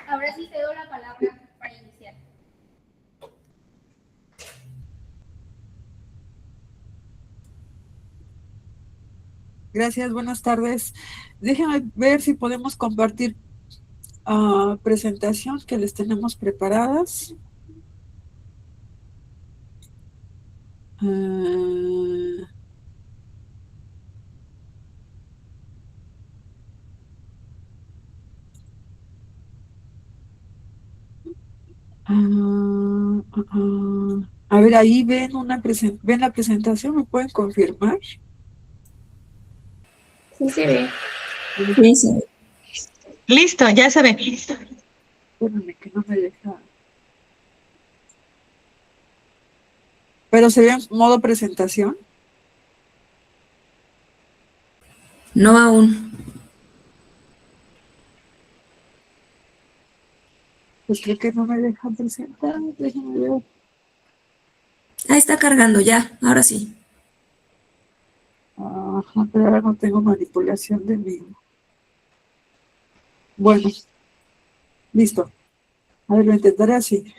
Ahora sí cedo la palabra para iniciar. Gracias, buenas tardes. Déjenme ver si podemos compartir presentación que les tenemos preparadas. A ver, ahí ven ven la presentación, ¿me pueden confirmar? Sí se ve. Sí, sí. Listo, ya se ve. Espérame que no me deja. ¿Pero se ve en modo presentación? No aún. Pues creo que no me deja presentar. Déjenme ver. Ahí está cargando ya, ahora sí. Ajá, pero ahora no tengo manipulación de mí. Bueno, listo. A ver, lo intentaré así.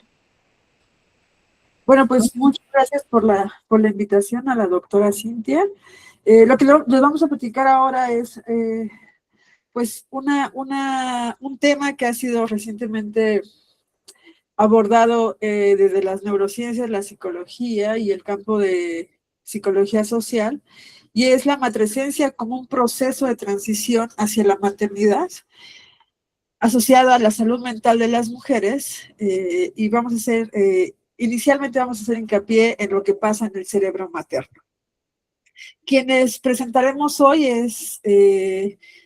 Bueno, pues muchas gracias por la invitación a la doctora Cintia. Lo que les vamos a platicar ahora es pues un tema que ha sido recientemente abordado desde las neurociencias, la psicología y el campo de psicología social, y es la matrescencia como un proceso de transición hacia la maternidad asociada a la salud mental de las mujeres, y vamos a hacer, inicialmente vamos a hacer hincapié en lo que pasa en el cerebro materno. Quienes presentaremos hoy es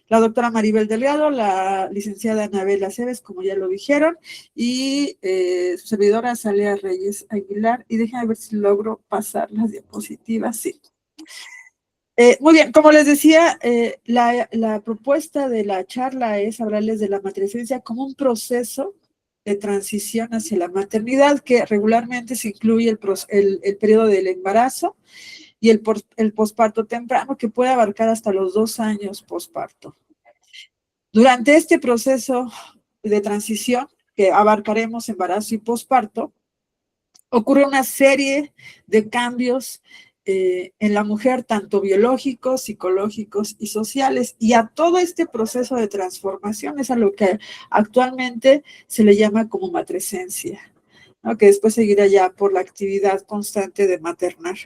la doctora Maribel Delgado, la licenciada Anabel Aceves, como ya lo dijeron, y su servidora Salea Reyes Aguilar. Y déjenme ver si logro pasar las diapositivas. Sí. Muy bien, como les decía, la propuesta de la charla es hablarles de la matrescencia como un proceso de transición hacia la maternidad que regularmente se incluye el periodo del embarazo y el posparto temprano, que puede abarcar hasta los 2 años posparto. Durante este proceso de transición, que abarcaremos embarazo y posparto, ocurre una serie de cambios en la mujer, tanto biológicos, psicológicos y sociales. Y a todo este proceso de transformación es a lo que actualmente se le llama como matrescencia, ¿no? Que después seguirá ya por la actividad constante de maternar.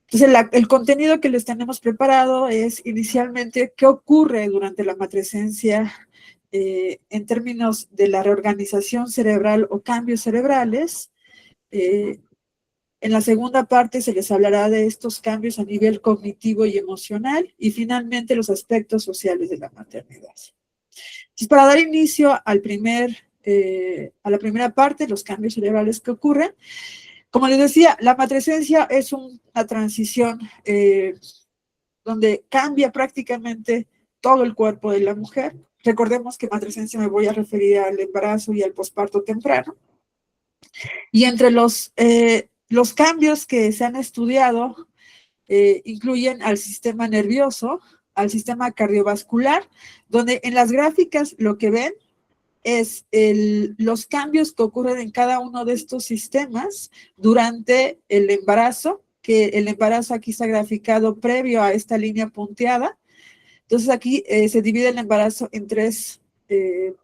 Entonces, el contenido que les tenemos preparado es inicialmente qué ocurre durante la matrescencia en términos de la reorganización cerebral o cambios cerebrales. En la segunda parte se les hablará de estos cambios a nivel cognitivo y emocional, y finalmente los aspectos sociales de la maternidad. Entonces, para dar inicio a la primera parte, los cambios cerebrales que ocurren, como les decía, la matrescencia es una transición donde cambia prácticamente todo el cuerpo de la mujer. Recordemos que matrescencia me voy a referir al embarazo y al posparto temprano. Y entre los cambios que se han estudiado incluyen al sistema nervioso, al sistema cardiovascular, donde en las gráficas lo que ven es los cambios que ocurren en cada uno de estos sistemas durante el embarazo, que el embarazo aquí está graficado previo a esta línea punteada. Entonces aquí se divide el embarazo en 3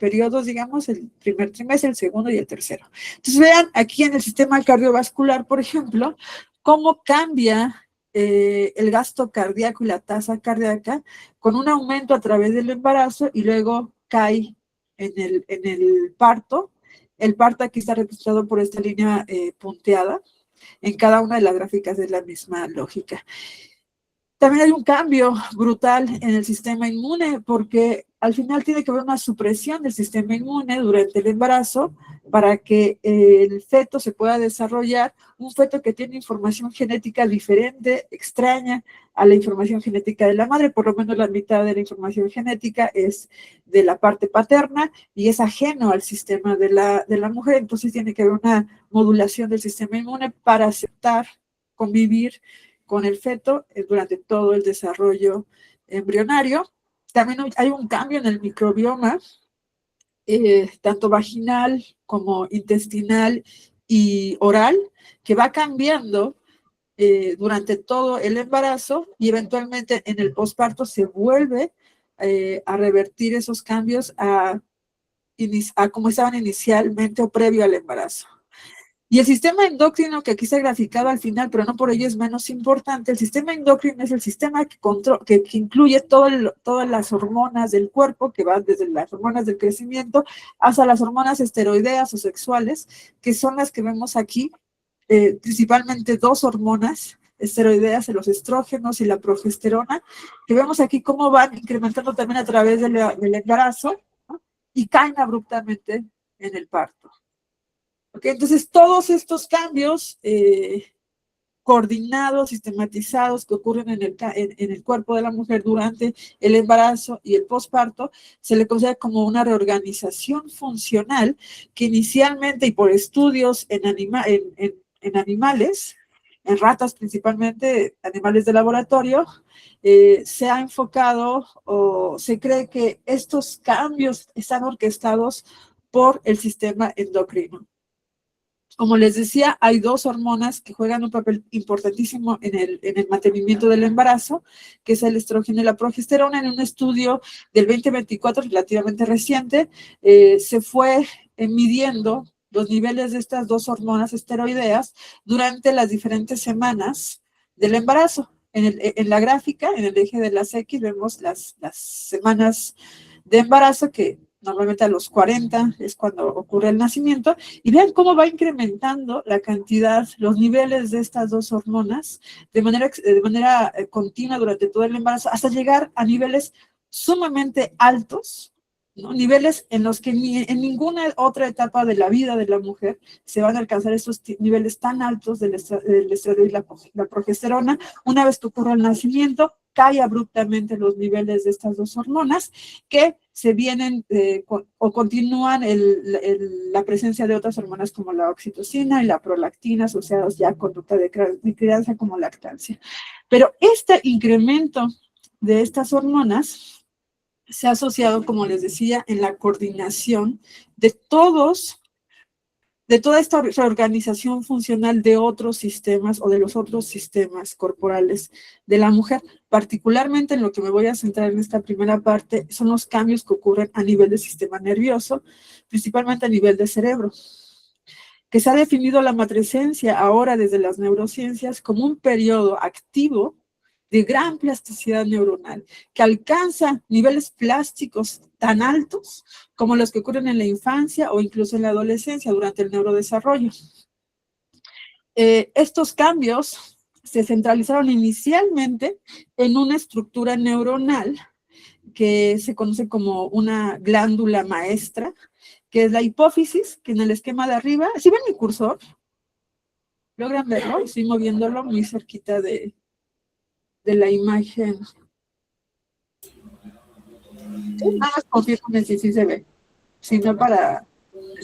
periodos, digamos, el primer trimestre, el segundo y el tercero. Entonces vean aquí en el sistema cardiovascular, por ejemplo, cómo cambia el gasto cardíaco y la tasa cardíaca con un aumento a través del embarazo y luego cae en el parto. El parto aquí está registrado por esta línea punteada. En cada una de las gráficas es la misma lógica. También hay un cambio brutal en el sistema inmune, porque al final tiene que haber una supresión del sistema inmune durante el embarazo para que el feto se pueda desarrollar, un feto que tiene información genética diferente, extraña a la información genética de la madre. Por lo menos la mitad de la información genética es de la parte paterna y es ajeno al sistema de la mujer. Entonces tiene que haber una modulación del sistema inmune para aceptar, convivir con el feto durante todo el desarrollo embrionario. También hay un cambio en el microbioma tanto vaginal como intestinal y oral, que va cambiando durante todo el embarazo y eventualmente en el posparto se vuelve a revertir esos cambios a como estaban inicialmente o previo al embarazo. Y el sistema endocrino, que aquí está graficado al final, pero no por ello es menos importante, el sistema endocrino es el sistema que incluye todas las hormonas del cuerpo, que van desde las hormonas del crecimiento hasta las hormonas esteroideas o sexuales, que son las que vemos aquí, principalmente dos hormonas esteroideas, los estrógenos y la progesterona, que vemos aquí cómo van incrementando también a través del embarazo, ¿no? Y caen abruptamente en el parto. Okay, entonces, todos estos cambios coordinados, sistematizados, que ocurren en el cuerpo de la mujer durante el embarazo y el posparto, se le considera como una reorganización funcional que inicialmente, y por estudios en animales, en ratas principalmente, animales de laboratorio, se ha enfocado o se cree que estos cambios están orquestados por el sistema endocrino. Como les decía, hay dos hormonas que juegan un papel importantísimo en el mantenimiento del embarazo, que es el estrógeno y la progesterona. En un estudio del 2024, relativamente reciente, se fue midiendo los niveles de estas dos hormonas esteroideas durante las diferentes semanas del embarazo. En la gráfica, en el eje de las X, vemos las semanas de embarazo, que normalmente a los 40 es cuando ocurre el nacimiento, y vean cómo va incrementando la cantidad, los niveles de estas dos hormonas de manera continua durante todo el embarazo, hasta llegar a niveles sumamente altos, ¿no? Niveles en los que en ninguna otra etapa de la vida de la mujer se van a alcanzar estos niveles tan altos del estrógeno y la progesterona. Una vez que ocurre el nacimiento, cae abruptamente los niveles de estas dos hormonas, que se vienen o continúan la presencia de otras hormonas como la oxitocina y la prolactina, asociadas ya a conducta de crianza como lactancia. Pero este incremento de estas hormonas se ha asociado, como les decía, en la coordinación de toda esta reorganización funcional de otros sistemas o de los otros sistemas corporales de la mujer. Particularmente en lo que me voy a centrar en esta primera parte son los cambios que ocurren a nivel del sistema nervioso, principalmente a nivel del cerebro, que se ha definido la matrescencia ahora desde las neurociencias como un periodo activo de gran plasticidad neuronal, que alcanza niveles plásticos tan altos como los que ocurren en la infancia o incluso en la adolescencia durante el neurodesarrollo. Estos cambios se centralizaron inicialmente en una estructura neuronal que se conoce como una glándula maestra, que es la hipófisis, que en el esquema de arriba, ¿sí ven mi cursor? ¿Logran verlo? Estoy moviéndolo muy cerquita de la imagen. Nada más confírmame si sí se ve. Si no, para...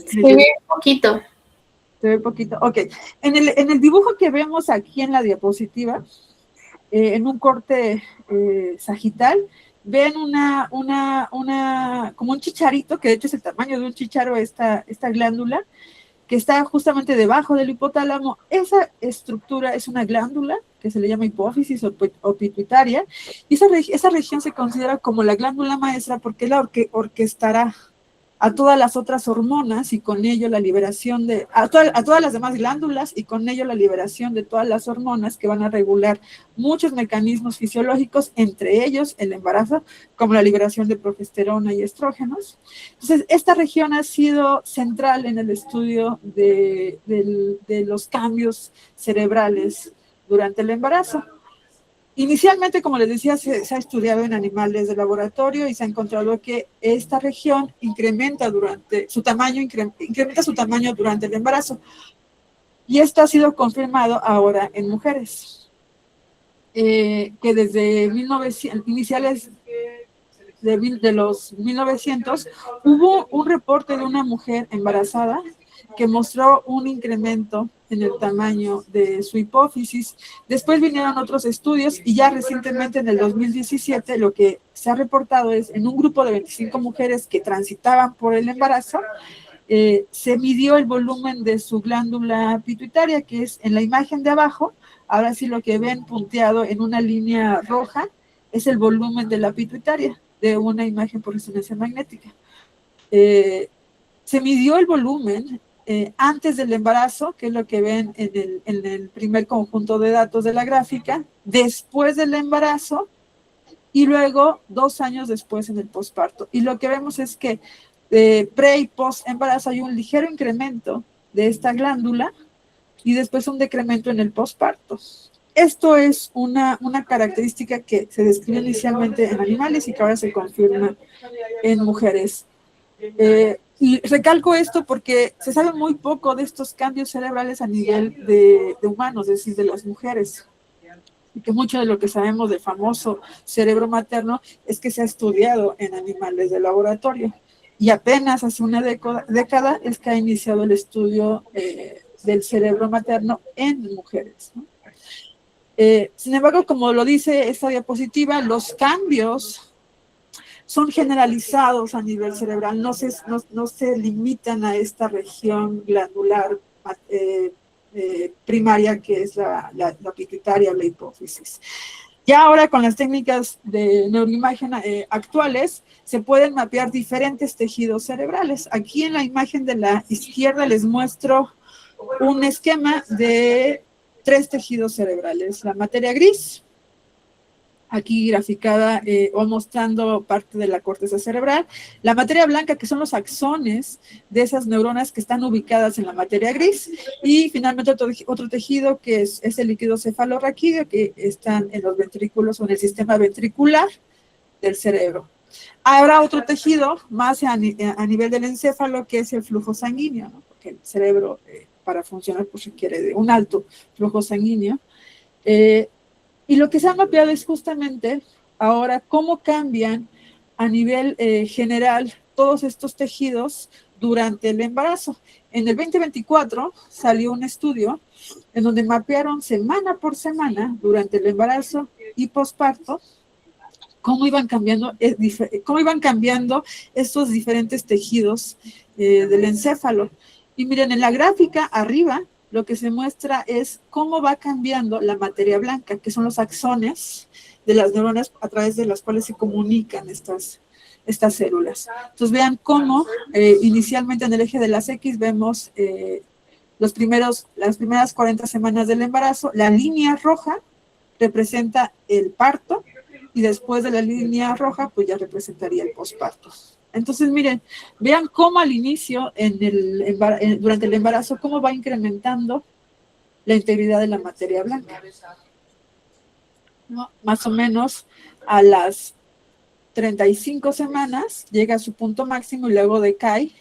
Se ve poquito. Se ve poquito. Ok. En el dibujo que vemos aquí en la diapositiva, en un corte sagital, ven como un chicharito, que de hecho es el tamaño de un chicharo esta glándula, que está justamente debajo del hipotálamo. Esa estructura es una glándula que se le llama hipófisis o pituitaria, y esa región se considera como la glándula maestra porque es la que orquestará a todas las otras hormonas y con ello la liberación a todas las demás glándulas y con ello la liberación de todas las hormonas que van a regular muchos mecanismos fisiológicos, entre ellos el embarazo, como la liberación de progesterona y estrógenos. Entonces, esta región ha sido central en el estudio de los cambios cerebrales durante el embarazo. Inicialmente, como les decía, se ha estudiado en animales de laboratorio y se ha encontrado que esta región incrementa su tamaño durante el embarazo. Y esto ha sido confirmado ahora en mujeres, que desde iniciales de los 1900 hubo un reporte de una mujer embarazada que mostró un incremento en el tamaño de su hipófisis. Después vinieron otros estudios y ya recientemente en el 2017 lo que se ha reportado es en un grupo de 25 mujeres que transitaban por el embarazo, se midió el volumen de su glándula pituitaria, que es en la imagen de abajo. Ahora sí lo que ven punteado en una línea roja es el volumen de la pituitaria de una imagen por resonancia magnética. Se midió el volumen antes del embarazo, que es lo que ven en el primer conjunto de datos de la gráfica, después del embarazo y luego 2 años después en el posparto. Y lo que vemos es que pre y post embarazo hay un ligero incremento de esta glándula y después un decremento en el posparto. Esto es una característica que se describió inicialmente en animales y que ahora se confirma en mujeres. Y recalco esto porque se sabe muy poco de estos cambios cerebrales a nivel de humanos, es decir, de las mujeres. Y que mucho de lo que sabemos del famoso cerebro materno es que se ha estudiado en animales de laboratorio. Y apenas hace una década es que ha iniciado el estudio del cerebro materno en mujeres, ¿no? Sin embargo, como lo dice esta diapositiva, los cambios son generalizados a nivel cerebral, no se limitan a esta región glandular primaria que es la pituitaria o la hipófisis. Ya ahora con las técnicas de neuroimagen actuales se pueden mapear diferentes tejidos cerebrales. Aquí en la imagen de la izquierda les muestro un esquema de 3 tejidos cerebrales. La materia gris, aquí graficada o mostrando parte de la corteza cerebral. La materia blanca, que son los axones de esas neuronas que están ubicadas en la materia gris. Y finalmente otro tejido que es el líquido cefalorraquídeo, que están en los ventrículos o en el sistema ventricular del cerebro. Habrá otro tejido más a nivel del encéfalo, que es el flujo sanguíneo, ¿no? Porque el cerebro, para funcionar, pues requiere de un alto flujo sanguíneo. Y lo que se ha mapeado es justamente ahora cómo cambian a nivel general todos estos tejidos durante el embarazo. En el 2024 salió un estudio en donde mapearon semana por semana durante el embarazo y posparto cómo iban cambiando estos diferentes tejidos del encéfalo. Y miren, en la gráfica arriba lo que se muestra es cómo va cambiando la materia blanca, que son los axones de las neuronas a través de las cuales se comunican estas células. Entonces vean cómo inicialmente en el eje de las X vemos las primeras 40 semanas del embarazo. La línea roja representa el parto y después de la línea roja pues ya representaría el posparto. Entonces, miren, vean cómo al inicio, durante el embarazo, cómo va incrementando la integridad de la materia blanca, ¿no? Más o menos a las 35 semanas llega a su punto máximo y luego decae,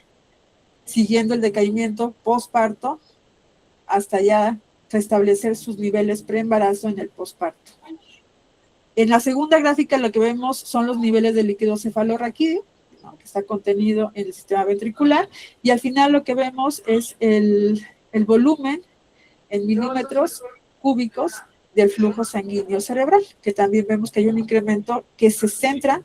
siguiendo el decaimiento postparto hasta ya restablecer sus niveles preembarazo en el posparto. En la segunda gráfica lo que vemos son los niveles de líquido cefalorraquídeo, que está contenido en el sistema ventricular, y al final lo que vemos es el volumen en milímetros cúbicos del flujo sanguíneo cerebral, que también vemos que hay un incremento que se centra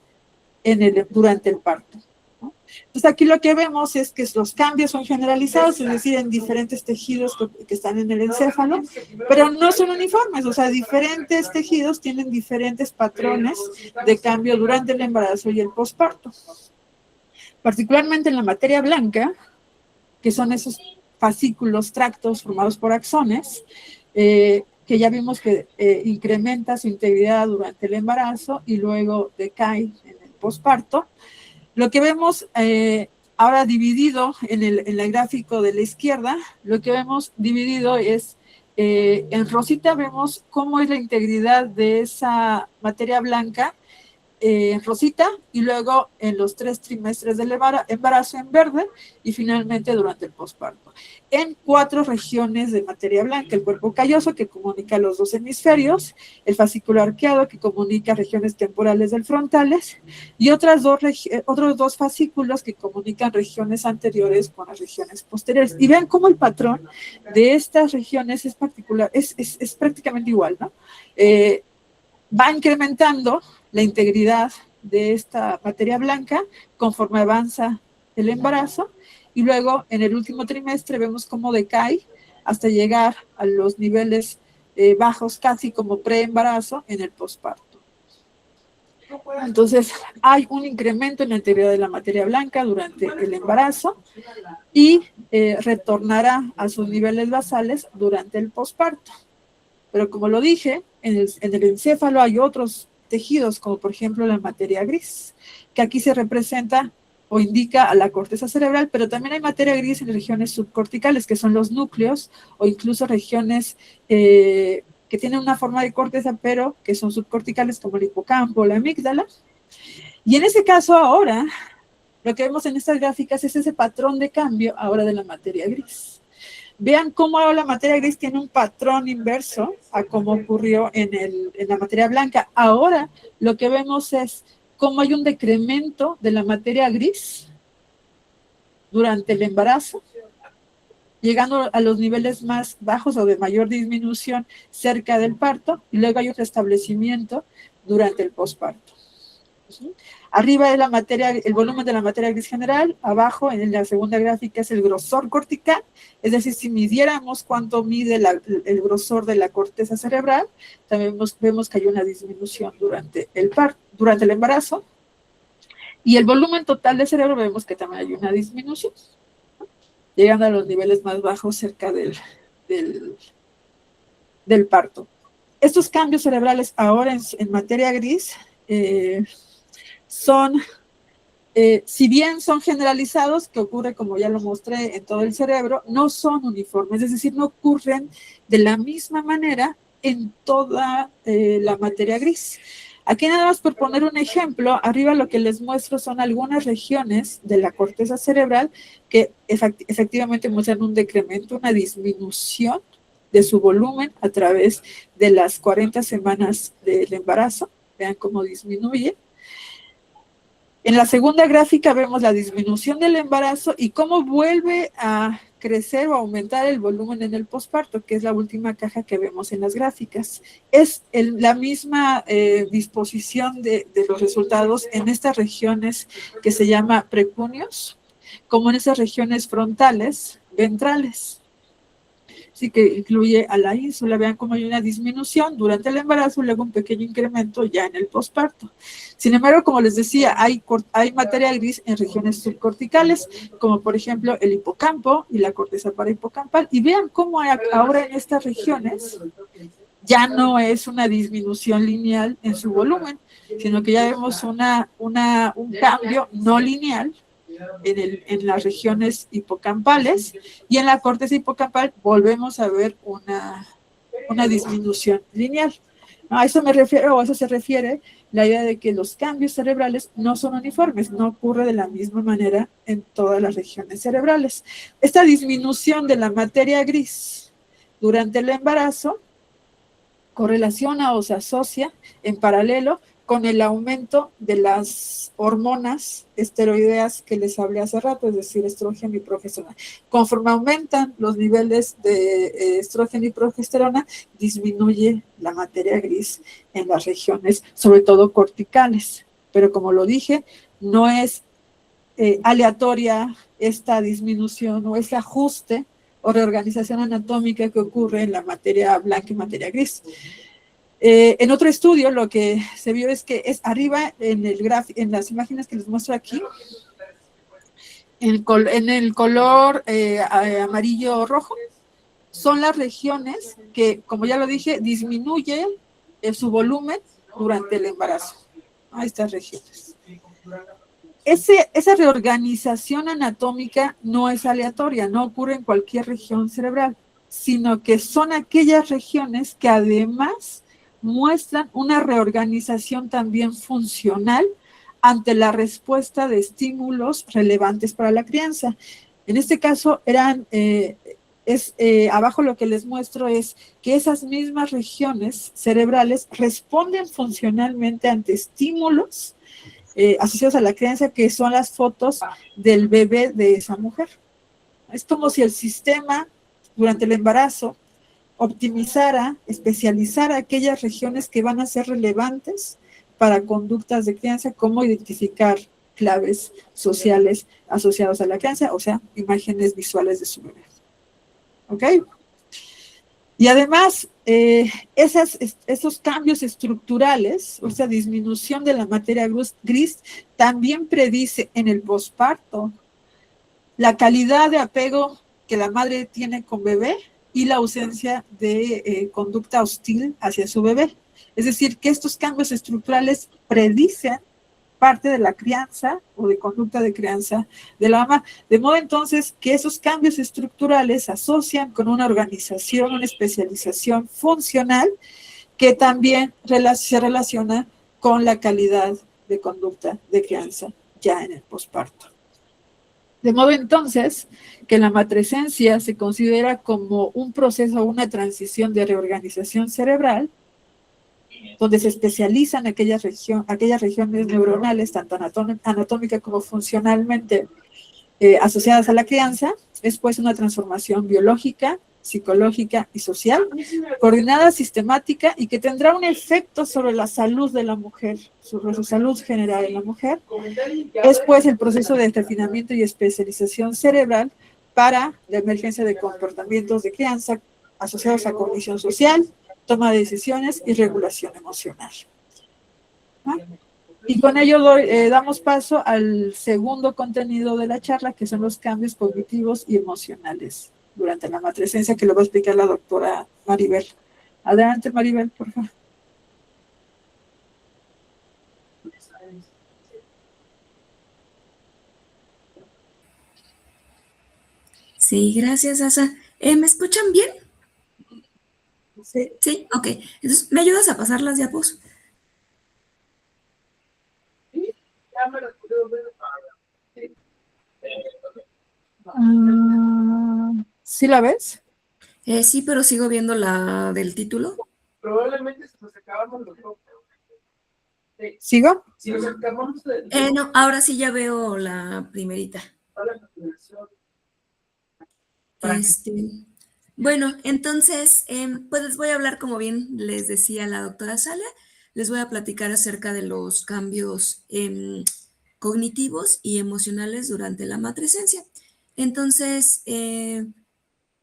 durante el parto, ¿no? Entonces aquí lo que vemos es que los cambios son generalizados, es decir, en diferentes tejidos que están en el encéfalo, pero no son uniformes, o sea, diferentes tejidos tienen diferentes patrones de cambio durante el embarazo y el posparto. Particularmente en la materia blanca, que son esos fascículos, tractos formados por axones, que ya vimos que incrementa su integridad durante el embarazo y luego decae en el posparto. Lo que vemos ahora dividido en el gráfico de la izquierda, lo que vemos dividido es, en rosita vemos cómo es la integridad de esa materia blanca en rosita, y luego en los 3 trimestres del embarazo en verde, y finalmente durante el posparto. En 4 regiones de materia blanca: el cuerpo calloso, que comunica los 2 hemisferios; el fascículo arqueado, que comunica regiones temporales del frontales; y otros 2 fascículos que comunican regiones anteriores con las regiones posteriores. Y vean cómo el patrón de estas regiones es particular, es prácticamente igual, ¿no? Va incrementando la integridad de esta materia blanca conforme avanza el embarazo, y luego en el último trimestre vemos cómo decae hasta llegar a los niveles bajos, casi como preembarazo, en el posparto. Entonces, hay un incremento en la integridad de la materia blanca durante el embarazo y retornará a sus niveles basales durante el posparto. Pero como lo dije, en el encéfalo hay otros tejidos, como por ejemplo la materia gris, que aquí se representa o indica a la corteza cerebral, pero también hay materia gris en regiones subcorticales, que son los núcleos, o incluso regiones que tienen una forma de corteza, pero que son subcorticales, como el hipocampo o la amígdala. Y en ese caso ahora, lo que vemos en estas gráficas es ese patrón de cambio ahora de la materia gris. Vean cómo ahora la materia gris tiene un patrón inverso a cómo ocurrió en la materia blanca. Ahora lo que vemos es cómo hay un decremento de la materia gris durante el embarazo, llegando a los niveles más bajos o de mayor disminución cerca del parto, y luego hay un restablecimiento durante el posparto. Arriba de la materia, el volumen de la materia gris general; abajo en la segunda gráfica es el grosor cortical, es decir, si midiéramos cuánto mide el grosor de la corteza cerebral, también vemos que hay una disminución durante el embarazo, y el volumen total del cerebro vemos que también hay una disminución, ¿no?, llegando a los niveles más bajos cerca del parto. Estos cambios cerebrales ahora en materia gris son, si bien son generalizados, que ocurre, como ya lo mostré, en todo el cerebro, no son uniformes, es decir, no ocurren de la misma manera en toda la materia gris. Aquí nada más por poner un ejemplo, arriba lo que les muestro son algunas regiones de la corteza cerebral que efectivamente muestran un decremento, una disminución de su volumen a través de las 40 semanas del embarazo. Vean cómo disminuye. En la segunda gráfica vemos la disminución del embarazo y cómo vuelve a crecer o aumentar el volumen en el posparto, que es la última caja que vemos en las gráficas. Es la misma disposición de los resultados en estas regiones que se llama precúneos, como en esas regiones frontales, ventrales. Así que incluye a la ínsula. Vean cómo hay una disminución durante el embarazo, luego un pequeño incremento ya en el posparto. Sin embargo, como les decía, hay materia gris en regiones subcorticales, como por ejemplo el hipocampo y la corteza parahipocampal. Y vean cómo ahora en estas regiones ya no es una disminución lineal en su volumen, sino que ya vemos un cambio no lineal en las regiones hipocampales, y en la corteza hipocampal volvemos a ver una disminución lineal. A eso me refiero, o a eso se refiere la idea de que los cambios cerebrales no son uniformes, no ocurre de la misma manera en todas las regiones cerebrales. Esta disminución de la materia gris durante el embarazo correlaciona o se asocia en paralelo con el aumento de las hormonas esteroideas que les hablé hace rato, es decir, estrógeno y progesterona. Conforme aumentan los niveles de estrógeno y progesterona, disminuye la materia gris en las regiones, sobre todo corticales. Pero como lo dije, no es aleatoria esta disminución o este ajuste o reorganización anatómica que ocurre en la materia blanca y materia gris. En otro estudio lo que se vio es que es arriba en las imágenes que les muestro aquí, en el color amarillo rojo, son las regiones que, como ya lo dije, disminuye su volumen durante el embarazo. A estas regiones. Esa reorganización anatómica no es aleatoria, no ocurre en cualquier región cerebral, sino que son aquellas regiones que además muestran una reorganización también funcional ante la respuesta de estímulos relevantes para la crianza. En este caso abajo lo que les muestro es que esas mismas regiones cerebrales responden funcionalmente ante estímulos asociados a la crianza, que son las fotos del bebé de esa mujer. Es como si el sistema durante el embarazo optimizara, especializara aquellas regiones que van a ser relevantes para conductas de crianza, como identificar claves sociales asociadas a la crianza, o sea, imágenes visuales de su bebé. ¿Ok? Y además, esos cambios estructurales, o sea, disminución de la materia gris, también predice en el posparto la calidad de apego que la madre tiene con bebé y la ausencia de conducta hostil hacia su bebé. Es decir, que estos cambios estructurales predicen parte de la crianza o de conducta de crianza de la mamá. De modo entonces que esos cambios estructurales se asocian con una organización, una especialización funcional que también se relaciona con la calidad de conducta de crianza ya en el posparto. De modo entonces que la matresencia se considera como un proceso o una transición de reorganización cerebral, donde se especializan aquellas regiones neuronales, tanto anatómica como funcionalmente asociadas a la crianza. Es pues una transformación biológica, psicológica y social, coordinada, sistemática, y que tendrá un efecto sobre la salud de la mujer, sobre su salud general en la mujer. Es pues el proceso de refinamiento y especialización cerebral para la emergencia de comportamientos de crianza asociados a cognición social, toma de decisiones y regulación emocional. ¿Ah? Y con ello damos paso al segundo contenido de la charla, que son los cambios cognitivos y emocionales durante la matresencia, que lo va a explicar la doctora Maribel. Adelante, Maribel, por favor. Sí, gracias, Asa. ¿Me escuchan bien? Sí. Sí, ok. Entonces, ¿me ayudas a pasar las diapos? ¿Sí la ves? Sí, pero sigo viendo la del título. Probablemente se nos acabamos los dos. ¿Sigo? Si nos acabamos de... No, ahora sí ya veo la primerita. Bueno, entonces, pues les voy a hablar, como bien les decía la doctora Salia, les voy a platicar acerca de los cambios cognitivos y emocionales durante la matresencia. Entonces,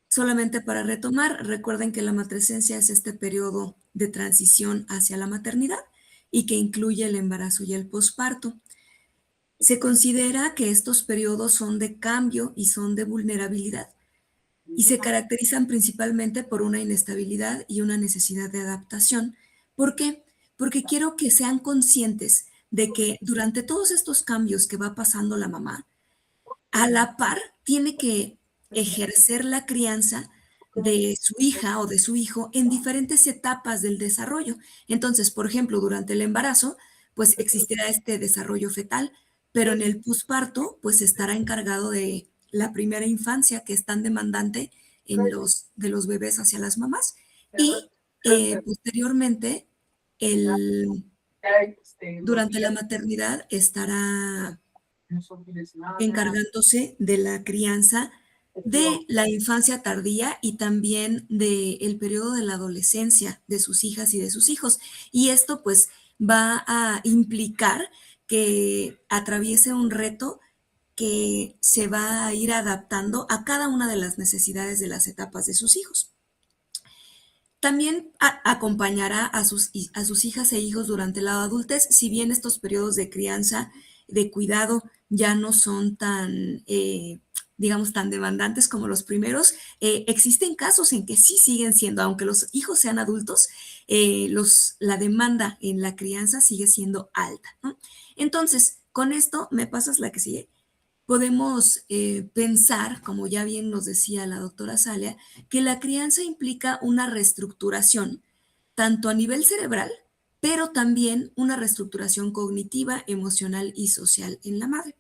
solamente para retomar, recuerden que la matresencia es este periodo de transición hacia la maternidad y que incluye el embarazo y el posparto. Se considera que estos periodos son de cambio y son de vulnerabilidad y se caracterizan principalmente por una inestabilidad y una necesidad de adaptación. ¿Por qué? Porque quiero que sean conscientes de que durante todos estos cambios que va pasando la mamá, a la par tiene que ejercer la crianza de su hija o de su hijo en diferentes etapas del desarrollo. Entonces, por ejemplo, durante el embarazo, pues existirá este desarrollo fetal, pero en el posparto, pues estará encargado de la primera infancia, que es tan demandante de los bebés hacia las mamás. Y posteriormente, durante la maternidad estará encargándose de la crianza de la infancia tardía y también del periodo de la adolescencia de sus hijas y de sus hijos. Y esto pues va a implicar que atraviese un reto que se va a ir adaptando a cada una de las necesidades de las etapas de sus hijos. También acompañará a sus hijas e hijos durante la adultez, si bien estos periodos de crianza, de cuidado, ya no son tan, digamos, tan demandantes como los primeros. Existen casos en que sí siguen siendo, aunque los hijos sean adultos, la demanda en la crianza sigue siendo alta, ¿no? Entonces, con esto, ¿me pasas la que sigue? Podemos pensar, como ya bien nos decía la doctora Salia, que la crianza implica una reestructuración tanto a nivel cerebral, pero también una reestructuración cognitiva, emocional y social en la madre.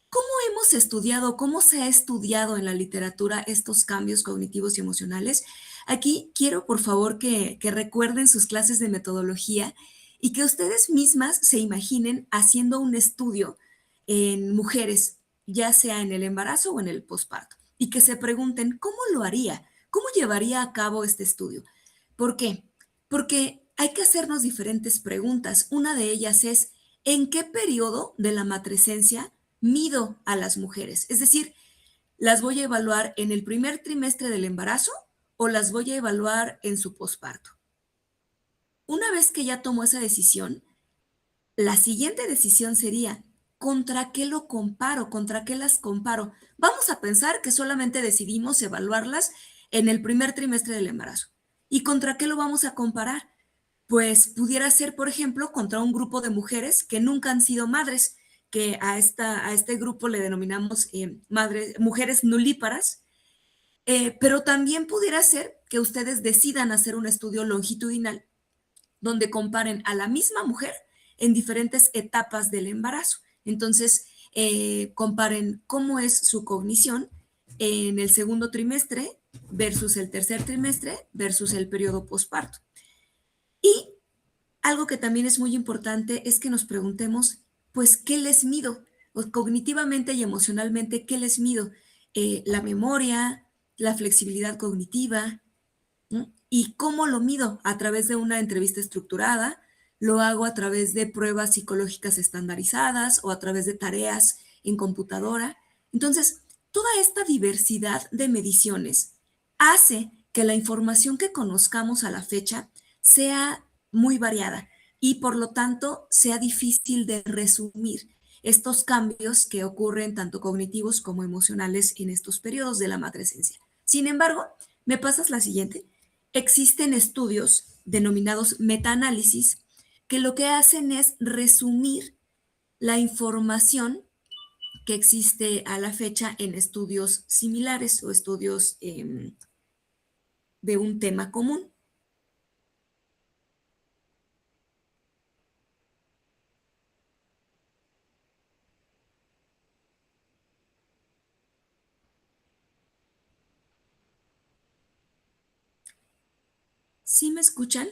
¿Cómo hemos estudiado, cómo se ha estudiado en la literatura estos cambios cognitivos y emocionales? Aquí quiero, por favor, que recuerden sus clases de metodología y que ustedes mismas se imaginen haciendo un estudio en mujeres, ya sea en el embarazo o en el posparto, y que se pregunten, ¿cómo lo haría? ¿Cómo llevaría a cabo este estudio? ¿Por qué? Porque hay que hacernos diferentes preguntas. Una de ellas es, ¿en qué periodo de la matrescencia mido a las mujeres? Es decir, ¿las voy a evaluar en el primer trimestre del embarazo o las voy a evaluar en su posparto? Una vez que ya tomo esa decisión, la siguiente decisión sería, ¿contra qué lo comparo? ¿Contra qué las comparo? Vamos a pensar que solamente decidimos evaluarlas en el primer trimestre del embarazo. ¿Y contra qué lo vamos a comparar? Pues pudiera ser, por ejemplo, contra un grupo de mujeres que nunca han sido madres, que a este grupo le denominamos mujeres nulíparas, pero también pudiera ser que ustedes decidan hacer un estudio longitudinal donde comparen a la misma mujer en diferentes etapas del embarazo. Entonces, comparen cómo es su cognición en el segundo trimestre versus el tercer trimestre versus el periodo posparto. Y algo que también es muy importante es que nos preguntemos, pues, ¿qué les mido? O cognitivamente y emocionalmente, ¿qué les mido? La memoria, la flexibilidad cognitiva, ¿no? ¿Y cómo lo mido? A través de una entrevista estructurada, lo hago a través de pruebas psicológicas estandarizadas o a través de tareas en computadora. Entonces, toda esta diversidad de mediciones hace que la información que conozcamos a la fecha sea muy variada y por lo tanto sea difícil de resumir estos cambios que ocurren tanto cognitivos como emocionales en estos periodos de la matrescencia. Sin embargo, ¿me pasas la siguiente? Existen estudios denominados metaanálisis que lo que hacen es resumir la información que existe a la fecha en estudios similares o estudios de un tema común. ¿Sí me escuchan?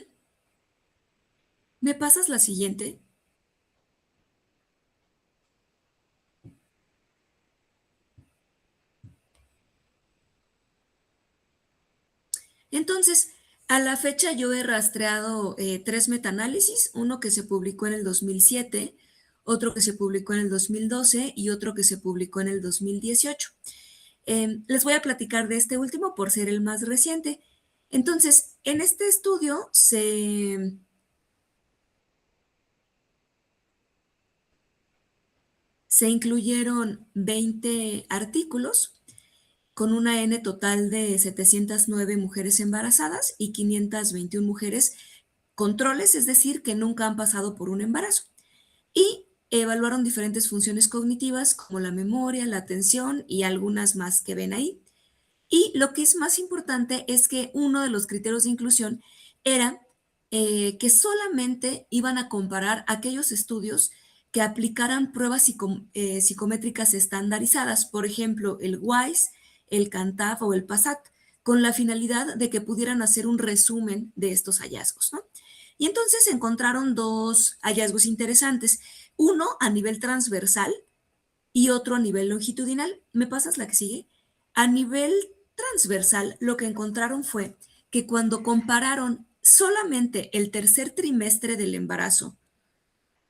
¿Me pasas la siguiente? Entonces, a la fecha yo he rastreado 3 metaanálisis, uno que se publicó en el 2007, otro que se publicó en el 2012 y otro que se publicó en el 2018. Les voy a platicar de este último por ser el más reciente. Entonces, en este estudio se incluyeron 20 artículos con una N total de 709 mujeres embarazadas y 521 mujeres controles, es decir, que nunca han pasado por un embarazo. Y evaluaron diferentes funciones cognitivas como la memoria, la atención y algunas más que ven ahí. Y lo que es más importante es que uno de los criterios de inclusión era que solamente iban a comparar aquellos estudios que aplicaran pruebas psicométricas estandarizadas, por ejemplo, el WISE, el CANTAF o el PASAT, con la finalidad de que pudieran hacer un resumen de estos hallazgos, ¿no? Y entonces encontraron 2 hallazgos interesantes, uno a nivel transversal y otro a nivel longitudinal. ¿Me pasas la que sigue? A nivel transversal, lo que encontraron fue que cuando compararon solamente el tercer trimestre del embarazo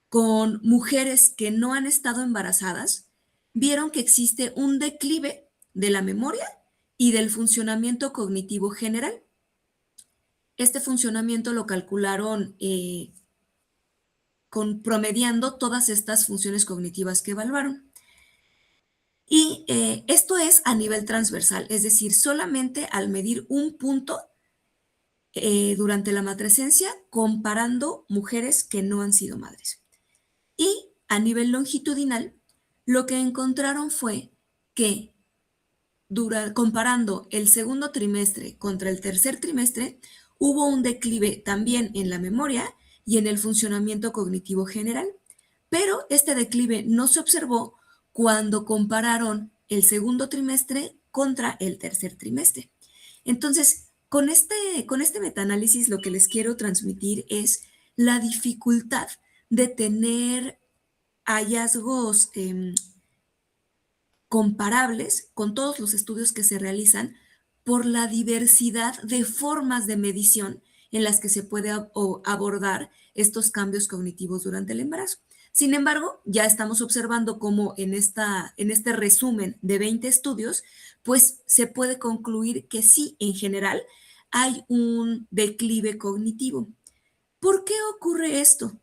con mujeres que no han estado embarazadas, vieron que existe un declive de la memoria y del funcionamiento cognitivo general. Este funcionamiento lo calcularon promediando todas estas funciones cognitivas que evaluaron. Y esto es a nivel transversal, es decir, solamente al medir un punto durante la matrescencia comparando mujeres que no han sido madres. Y a nivel longitudinal, lo que encontraron fue que comparando el segundo trimestre contra el tercer trimestre, hubo un declive también en la memoria y en el funcionamiento cognitivo general, pero este declive no se observó cuando compararon el segundo trimestre contra el tercer trimestre. Entonces, con este metaanálisis lo que les quiero transmitir es la dificultad de tener hallazgos comparables con todos los estudios que se realizan por la diversidad de formas de medición en las que se puede abordar estos cambios cognitivos durante el embarazo. Sin embargo, ya estamos observando cómo en este resumen de 20 estudios, pues se puede concluir que sí, en general, hay un declive cognitivo. ¿Por qué ocurre esto?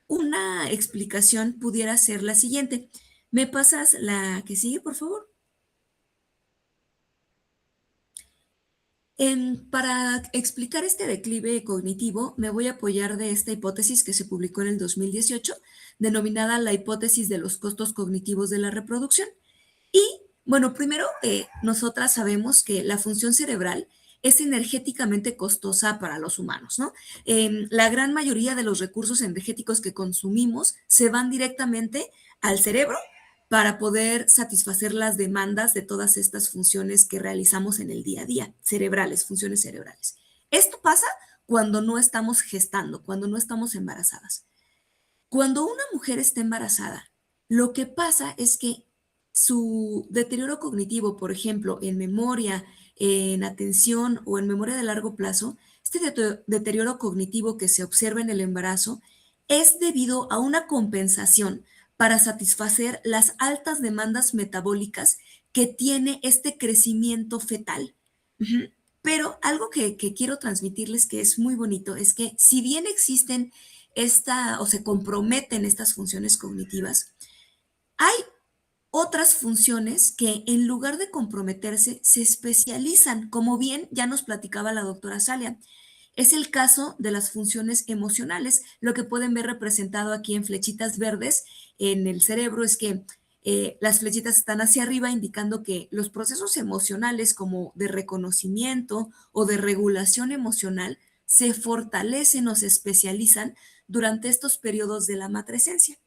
Una explicación pudiera ser la siguiente. ¿Me pasas la que sigue, por favor? Para explicar este declive cognitivo, me voy a apoyar de esta hipótesis que se publicó en el 2018, denominada la hipótesis de los costos cognitivos de la reproducción. Y, bueno, primero, nosotras sabemos que la función cerebral es energéticamente costosa para los humanos, ¿no? La gran mayoría de los recursos energéticos que consumimos se van directamente al cerebro para poder satisfacer las demandas de todas estas funciones que realizamos en el día a día, cerebrales, funciones cerebrales. Esto pasa cuando no estamos gestando, cuando no estamos embarazadas. Cuando una mujer está embarazada, lo que pasa es que su deterioro cognitivo, por ejemplo, en memoria, en atención o en memoria de largo plazo, este deterioro cognitivo que se observa en el embarazo es debido a una compensación para satisfacer las altas demandas metabólicas que tiene este crecimiento fetal. Pero algo que quiero transmitirles que es muy bonito es que si bien existen o se comprometen estas funciones cognitivas, hay otras funciones que en lugar de comprometerse se especializan, como bien ya nos platicaba la doctora Salia. Es el caso de las funciones emocionales. Lo que pueden ver representado aquí en flechitas verdes en el cerebro es que las flechitas están hacia arriba indicando que los procesos emocionales como de reconocimiento o de regulación emocional se fortalecen o se especializan durante estos periodos de la matrescencia.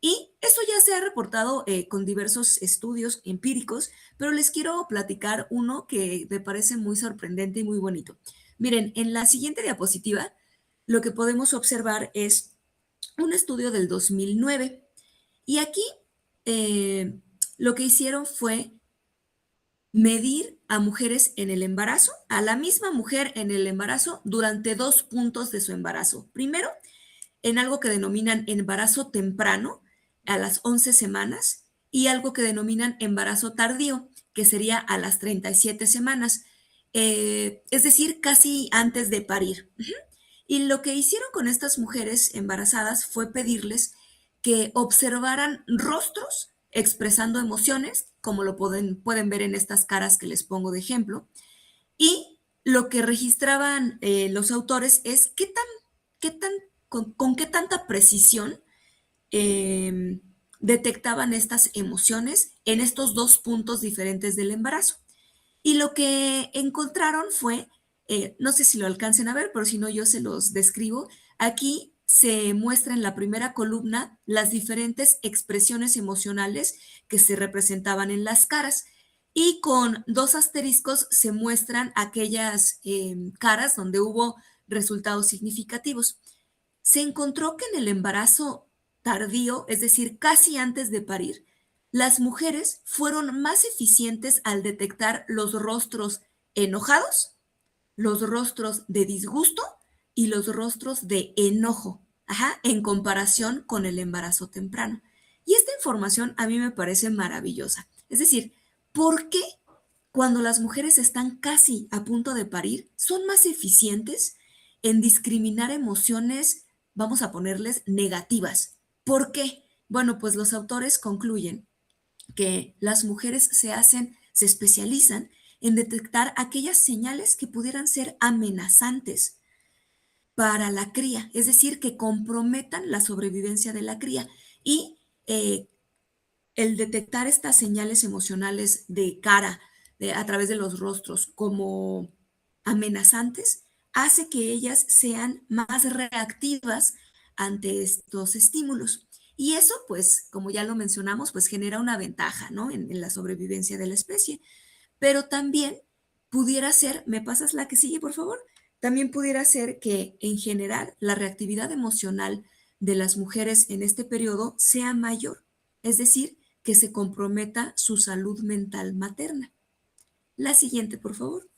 Y eso ya se ha reportado con diversos estudios empíricos, pero les quiero platicar uno que me parece muy sorprendente y muy bonito. Miren, en la siguiente diapositiva, lo que podemos observar es un estudio del 2009. Y aquí lo que hicieron fue medir a mujeres en el embarazo, a la misma mujer en el embarazo durante 2 puntos de su embarazo. Primero, en algo que denominan embarazo temprano, a las 11 semanas, y algo que denominan embarazo tardío, que sería a las 37 semanas, es decir, casi antes de parir. Y lo que hicieron con estas mujeres embarazadas fue pedirles que observaran rostros expresando emociones, como lo pueden ver en estas caras que les pongo de ejemplo, y lo que registraban los autores es con qué tanta precisión detectaban estas emociones en estos 2 puntos diferentes del embarazo. Y lo que encontraron fue, no sé si lo alcancen a ver, pero si no yo se los describo. Aquí se muestra en la primera columna las diferentes expresiones emocionales que se representaban en las caras. Y con 2 asteriscos se muestran aquellas caras donde hubo resultados significativos. Se encontró que en el embarazo tardío, es decir, casi antes de parir, las mujeres fueron más eficientes al detectar los rostros enojados, los rostros de disgusto y los rostros de enojo, en comparación con el embarazo temprano. Y esta información a mí me parece maravillosa. Es decir, ¿por qué cuando las mujeres están casi a punto de parir son más eficientes en discriminar emociones, vamos a ponerles negativas? ¿Por qué? Bueno, pues los autores concluyen que las mujeres se especializan en detectar aquellas señales que pudieran ser amenazantes para la cría, es decir, que comprometan la sobrevivencia de la cría. Y el detectar estas señales emocionales de cara, a través de los rostros, como amenazantes, hace que ellas sean más reactivas ante estos estímulos. Y eso, pues, como ya lo mencionamos, pues genera una ventaja, ¿no? En la sobrevivencia de la especie. Pero también pudiera ser, ¿me pasas la que sigue, por favor? También pudiera ser que en general la reactividad emocional de las mujeres en este periodo sea mayor, es decir, que se comprometa su salud mental materna. La siguiente, por favor.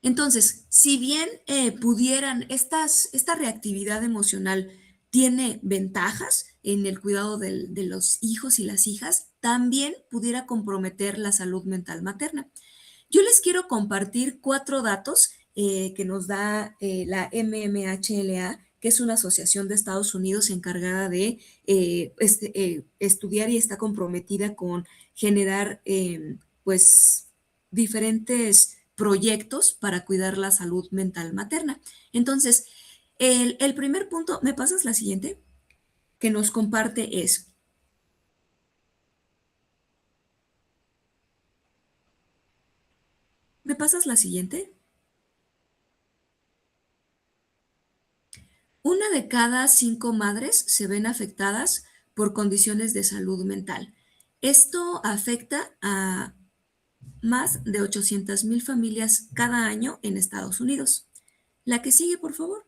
Entonces, si bien esta reactividad emocional tiene ventajas en el cuidado de los hijos y las hijas, también pudiera comprometer la salud mental materna. Yo les quiero compartir 4 datos que nos da la MMHLA, que es una asociación de Estados Unidos encargada de estudiar y está comprometida con generar pues diferentes proyectos para cuidar la salud mental materna. Entonces, el primer punto, ¿me pasas la siguiente? Que nos comparte es, ¿me pasas la siguiente? Una de cada 5 madres se ven afectadas por condiciones de salud mental. Esto afecta a más de 800,000 familias cada año en Estados Unidos. La que sigue, por favor.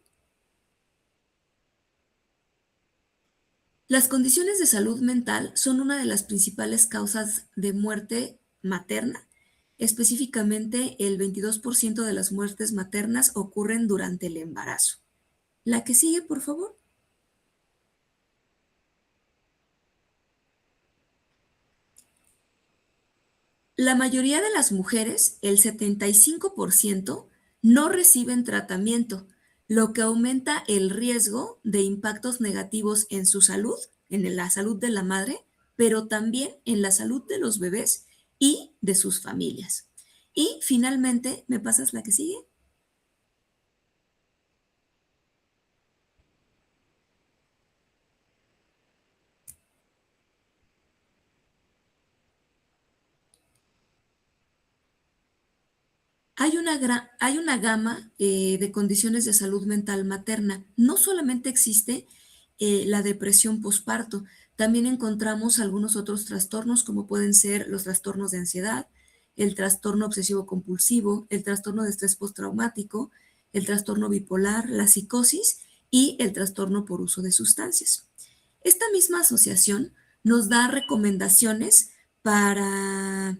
Las condiciones de salud mental son una de las principales causas de muerte materna. Específicamente, el 22% de las muertes maternas ocurren durante el embarazo. La que sigue, por favor. La mayoría de las mujeres, el 75%, no reciben tratamiento, lo que aumenta el riesgo de impactos negativos en su salud, en la salud de la madre, pero también en la salud de los bebés y de sus familias. Y finalmente, ¿me pasas la que sigue? Hay una gama de condiciones de salud mental materna. No solamente existe la depresión posparto, también encontramos algunos otros trastornos como pueden ser los trastornos de ansiedad, el trastorno obsesivo compulsivo, el trastorno de estrés postraumático, el trastorno bipolar, la psicosis y el trastorno por uso de sustancias. Esta misma asociación nos da recomendaciones para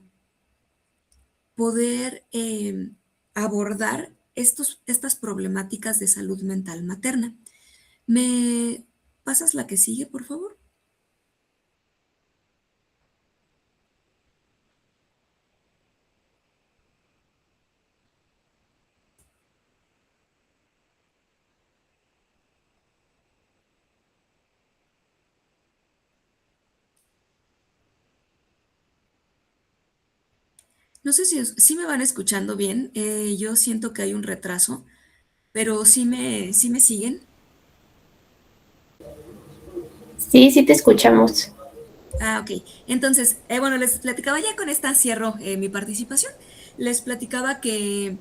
poder abordar estas problemáticas de salud mental materna. ¿Me pasas la que sigue, por favor? No sé si me van escuchando bien. Yo siento que hay un retraso, pero sí me siguen. Sí, sí te escuchamos. Ah, ok. Entonces, bueno, les platicaba ya con esta cierro mi participación. Les platicaba que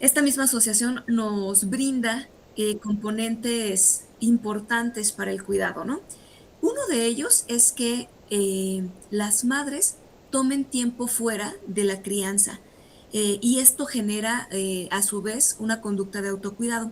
esta misma asociación nos brinda componentes importantes para el cuidado, ¿no? Uno de ellos es que las madres tomen tiempo fuera de la crianza y esto genera a su vez una conducta de autocuidado.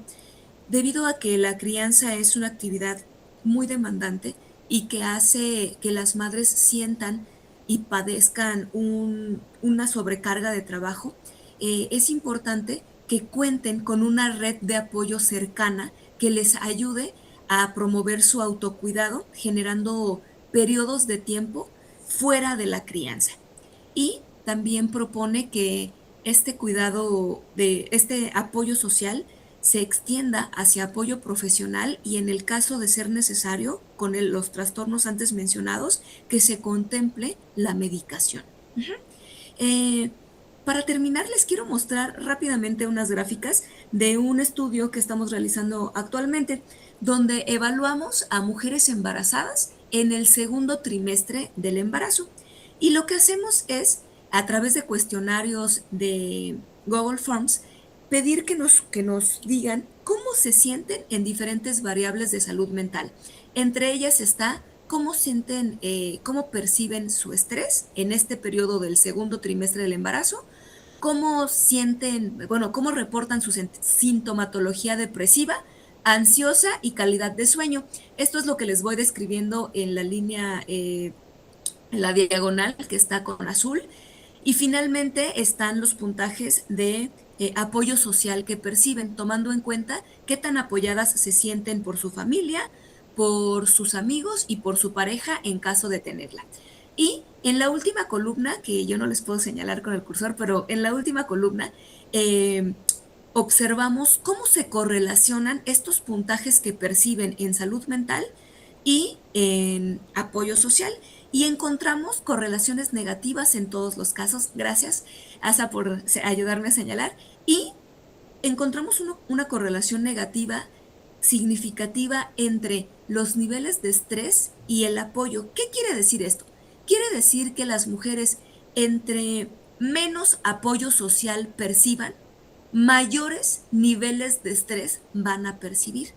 Debido a que la crianza es una actividad muy demandante y que hace que las madres sientan y padezcan una sobrecarga de trabajo, es importante que cuenten con una red de apoyo cercana que les ayude a promover su autocuidado, generando periodos de tiempo fuera de la crianza. Y también propone que este cuidado, de este apoyo social, se extienda hacia apoyo profesional y en el caso de ser necesario, con los trastornos antes mencionados, que se contemple la medicación. Eh, para terminar, les quiero mostrar rápidamente unas gráficas de un estudio que estamos realizando actualmente, donde evaluamos a mujeres embarazadas en el segundo trimestre del embarazo. Y lo que hacemos es a través de cuestionarios de Google Forms, pedir que nos digan cómo se sienten en diferentes variables de salud mental. Entre ellas está cómo sienten, cómo perciben su estrés en este periodo del segundo trimestre del embarazo, cómo sienten, bueno, cómo reportan su sintomatología depresiva, ansiosa y calidad de sueño. Esto es lo que les voy describiendo en la línea, en la diagonal que está con azul. Y finalmente están los puntajes de apoyo social que perciben, tomando en cuenta qué tan apoyadas se sienten por su familia, por sus amigos y por su pareja en caso de tenerla. Y en la última columna, que yo no les puedo señalar con el cursor, pero en la última columna observamos cómo se correlacionan estos puntajes que perciben en salud mental y en apoyo social. Y encontramos correlaciones negativas en todos los casos. Gracias, Asa, por ayudarme a señalar. Y encontramos una correlación negativa significativa entre los niveles de estrés y el apoyo. ¿Qué quiere decir esto? Quiere decir que las mujeres, entre menos apoyo social perciban, mayores niveles de estrés van a percibir.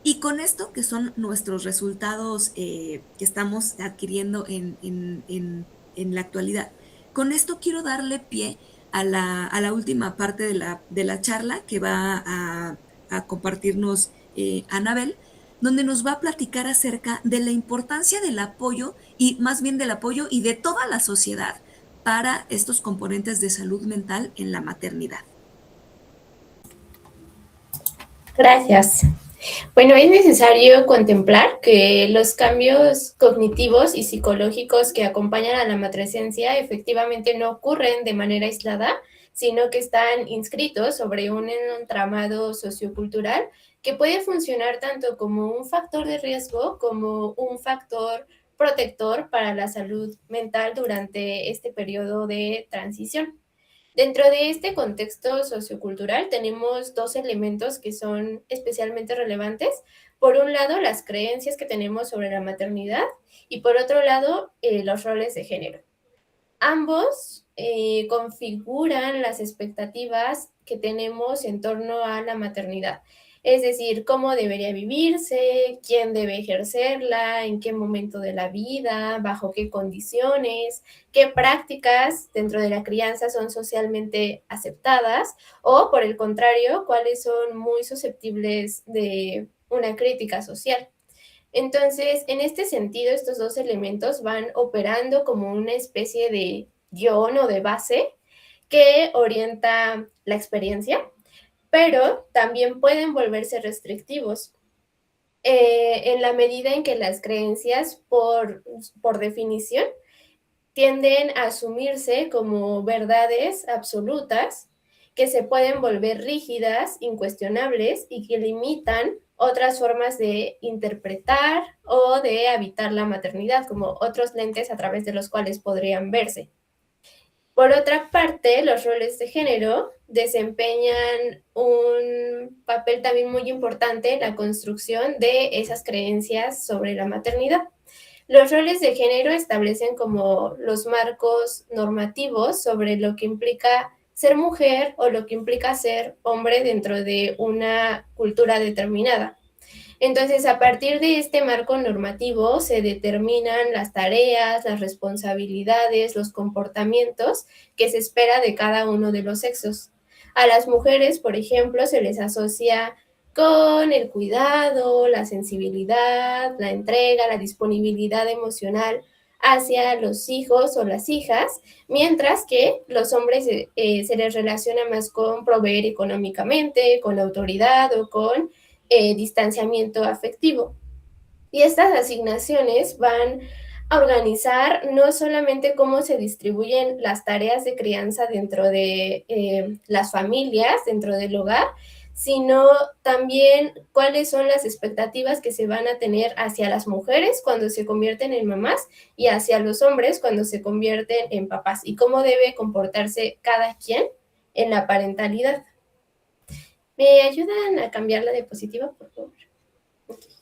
Y con esto, que son nuestros resultados que estamos adquiriendo en la actualidad, con esto quiero darle pie a la última parte de la charla que va a compartirnos Anabel, donde nos va a platicar acerca de la importancia del apoyo y más bien del apoyo y de toda la sociedad para estos componentes de salud mental en la maternidad. Gracias. Bueno, es necesario contemplar que los cambios cognitivos y psicológicos que acompañan a la matresencia efectivamente no ocurren de manera aislada, sino que están inscritos sobre un entramado sociocultural que puede funcionar tanto como un factor de riesgo como un factor protector para la salud mental durante este periodo de transición. Dentro de este contexto sociocultural tenemos dos elementos que son especialmente relevantes. Por un lado, las creencias que tenemos sobre la maternidad y por otro lado, los roles de género. Ambos configuran las expectativas que tenemos en torno a la maternidad. Es decir, cómo debería vivirse, quién debe ejercerla, en qué momento de la vida, bajo qué condiciones, qué prácticas dentro de la crianza son socialmente aceptadas o, por el contrario, cuáles son muy susceptibles de una crítica social. Entonces, en este sentido, estos dos elementos van operando como una especie de guión o de base que orienta la experiencia, pero también pueden volverse restrictivos en la medida en que las creencias, por definición, tienden a asumirse como verdades absolutas que se pueden volver rígidas, incuestionables y que limitan otras formas de interpretar o de habitar la maternidad, como otros lentes a través de los cuales podrían verse. Por otra parte, los roles de género desempeñan un papel también muy importante en la construcción de esas creencias sobre la maternidad. Los roles de género establecen como los marcos normativos sobre lo que implica ser mujer o lo que implica ser hombre dentro de una cultura determinada. Entonces, a partir de este marco normativo se determinan las tareas, las responsabilidades, los comportamientos que se espera de cada uno de los sexos. A las mujeres, por ejemplo, se les asocia con el cuidado, la sensibilidad, la entrega, la disponibilidad emocional hacia los hijos o las hijas, mientras que los hombres se les relaciona más con proveer económicamente, con autoridad o con distanciamiento afectivo. Y estas asignaciones van a organizar no solamente cómo se distribuyen las tareas de crianza dentro de las familias, dentro del hogar, sino también cuáles son las expectativas que se van a tener hacia las mujeres cuando se convierten en mamás y hacia los hombres cuando se convierten en papás y cómo debe comportarse cada quien en la parentalidad. ¿Me ayudan a cambiar la diapositiva, por favor? Okay.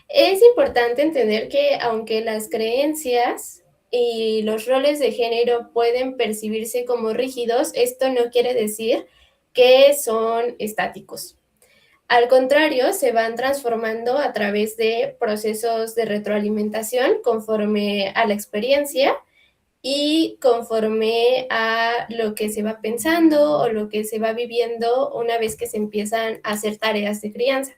Es importante entender que aunque las creencias y los roles de género pueden percibirse como rígidos, esto no quiere decir que son estáticos. Al contrario, se van transformando a través de procesos de retroalimentación conforme a la experiencia y conforme a lo que se va pensando o lo que se va viviendo una vez que se empiezan a hacer tareas de crianza.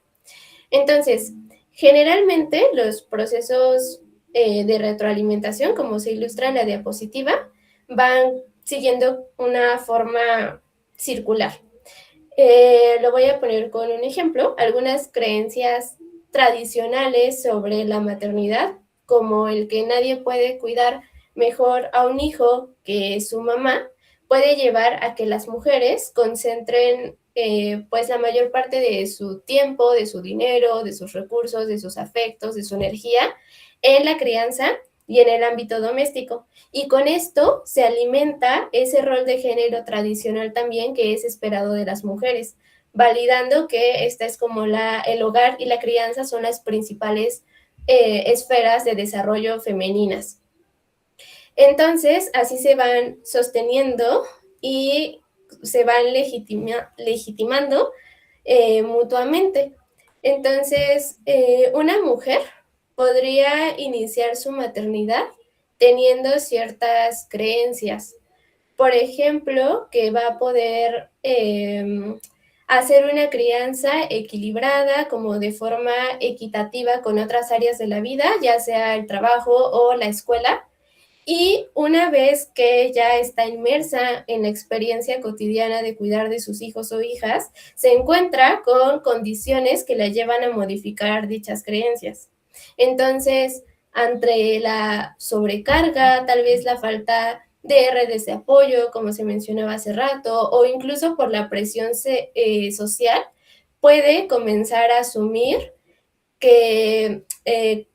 Entonces, generalmente los procesos de retroalimentación, como se ilustra en la diapositiva, van siguiendo una forma circular. Lo voy a poner con un ejemplo. Algunas creencias tradicionales sobre la maternidad, como el que nadie puede cuidar mejor a un hijo que su mamá, puede llevar a que las mujeres concentren pues la mayor parte de su tiempo, de su dinero, de sus recursos, de sus afectos, de su energía en la crianza y en el ámbito doméstico. Y con esto se alimenta ese rol de género tradicional también que es esperado de las mujeres, validando que esta es como el hogar y la crianza son las principales esferas de desarrollo femeninas. Entonces, así se van sosteniendo y se van legitimando mutuamente. Entonces, una mujer podría iniciar su maternidad teniendo ciertas creencias. Por ejemplo, que va a poder hacer una crianza equilibrada, como de forma equitativa con otras áreas de la vida, ya sea el trabajo o la escuela. Y una vez que ya está inmersa en la experiencia cotidiana de cuidar de sus hijos o hijas, se encuentra con condiciones que la llevan a modificar dichas creencias. Entonces, ante la sobrecarga, tal vez la falta de redes de apoyo, como se mencionaba hace rato, o incluso por la presión social, puede comenzar a asumir que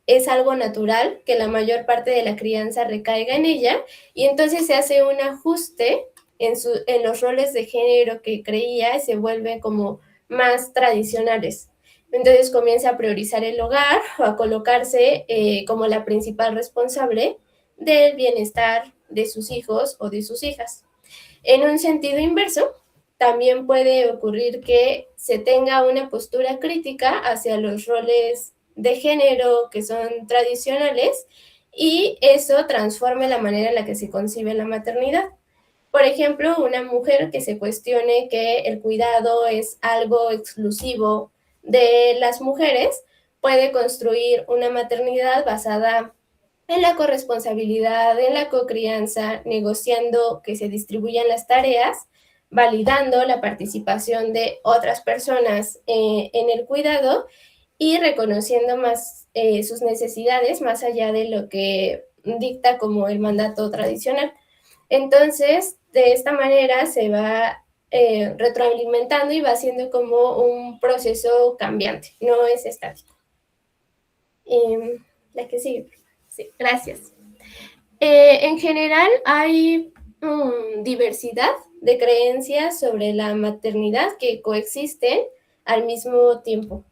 es algo natural, que la mayor parte de la crianza recaiga en ella, y entonces se hace un ajuste en los roles de género que creía y se vuelven como más tradicionales. Entonces comienza a priorizar el hogar o a colocarse como la principal responsable del bienestar de sus hijos o de sus hijas. En un sentido inverso, también puede ocurrir que se tenga una postura crítica hacia los roles de género que son tradicionales y eso transforme la manera en la que se concibe la maternidad. Por ejemplo, una mujer que se cuestione que el cuidado es algo exclusivo de las mujeres puede construir una maternidad basada en la corresponsabilidad, en la cocrianza, negociando que se distribuyan las tareas, validando la participación de otras personas en el cuidado y reconociendo más sus necesidades más allá de lo que dicta como el mandato tradicional. Entonces, de esta manera se va retroalimentando y va siendo como un proceso cambiante, no es estático. La que sigue. Sí, gracias. En general hay diversidad de creencias sobre la maternidad que coexisten al mismo tiempo.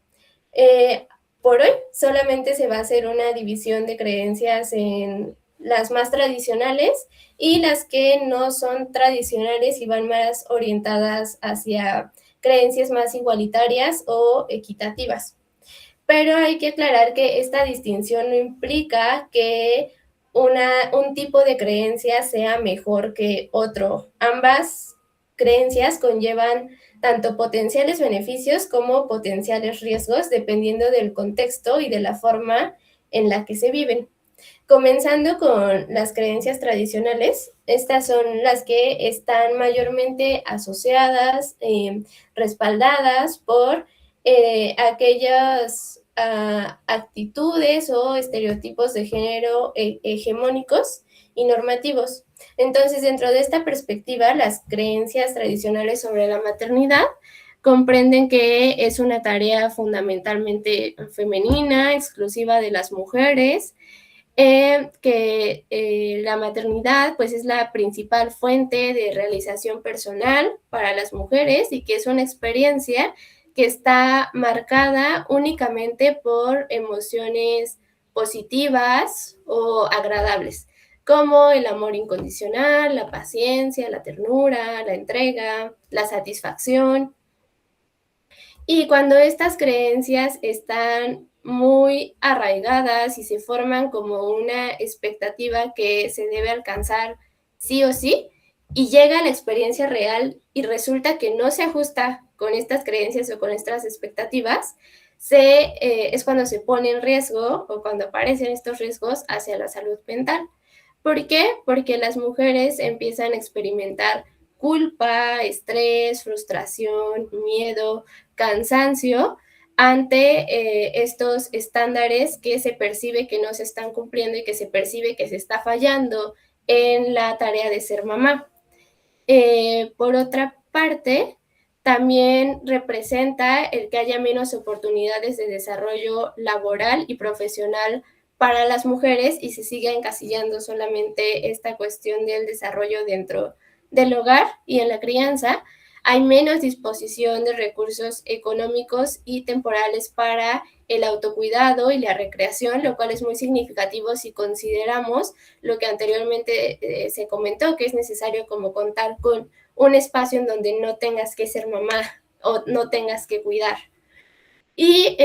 Por hoy solamente se va a hacer una división de creencias en las más tradicionales y las que no son tradicionales y van más orientadas hacia creencias más igualitarias o equitativas. Pero hay que aclarar que esta distinción no implica que un tipo de creencia sea mejor que otro. Ambas creencias conllevan tanto potenciales beneficios como potenciales riesgos dependiendo del contexto y de la forma en la que se viven. Comenzando con las creencias tradicionales, estas son las que están mayormente asociadas, respaldadas por aquellas actitudes o estereotipos de género hegemónicos y normativos. Entonces, dentro de esta perspectiva, las creencias tradicionales sobre la maternidad comprenden que es una tarea fundamentalmente femenina, exclusiva de las mujeres, que la maternidad pues es la principal fuente de realización personal para las mujeres y que es una experiencia que está marcada únicamente por emociones positivas o agradables, como el amor incondicional, la paciencia, la ternura, la entrega, la satisfacción. Y cuando estas creencias están muy arraigadas y se forman como una expectativa que se debe alcanzar sí o sí, y llega la experiencia real y resulta que no se ajusta con estas creencias o con estas expectativas, es cuando se pone en riesgo o cuando aparecen estos riesgos hacia la salud mental. ¿Por qué? Porque las mujeres empiezan a experimentar culpa, estrés, frustración, miedo, cansancio ante estos estándares que se percibe que no se están cumpliendo y que se percibe que se está fallando en la tarea de ser mamá. Por otra parte, también representa el que haya menos oportunidades de desarrollo laboral y profesional para las mujeres y se siga encasillando solamente esta cuestión del desarrollo dentro del hogar y en la crianza. Hay menos disposición de recursos económicos y temporales para el autocuidado y la recreación, lo cual es muy significativo si consideramos lo que anteriormente se comentó, que es necesario como contar con un espacio en donde no tengas que ser mamá o no tengas que cuidar. Y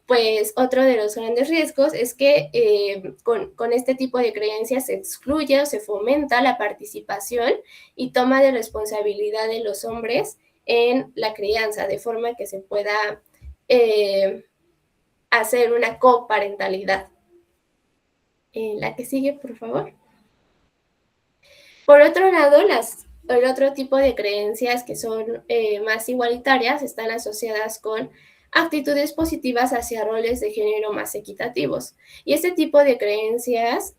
pues otro de los grandes riesgos es que con este tipo de creencias se excluye o se fomenta la participación y toma de responsabilidad de los hombres en la crianza, de forma que se pueda hacer una coparentalidad. La que sigue, por favor. Por otro lado, el otro tipo de creencias que son más igualitarias están asociadas con actitudes positivas hacia roles de género más equitativos. Y este tipo de creencias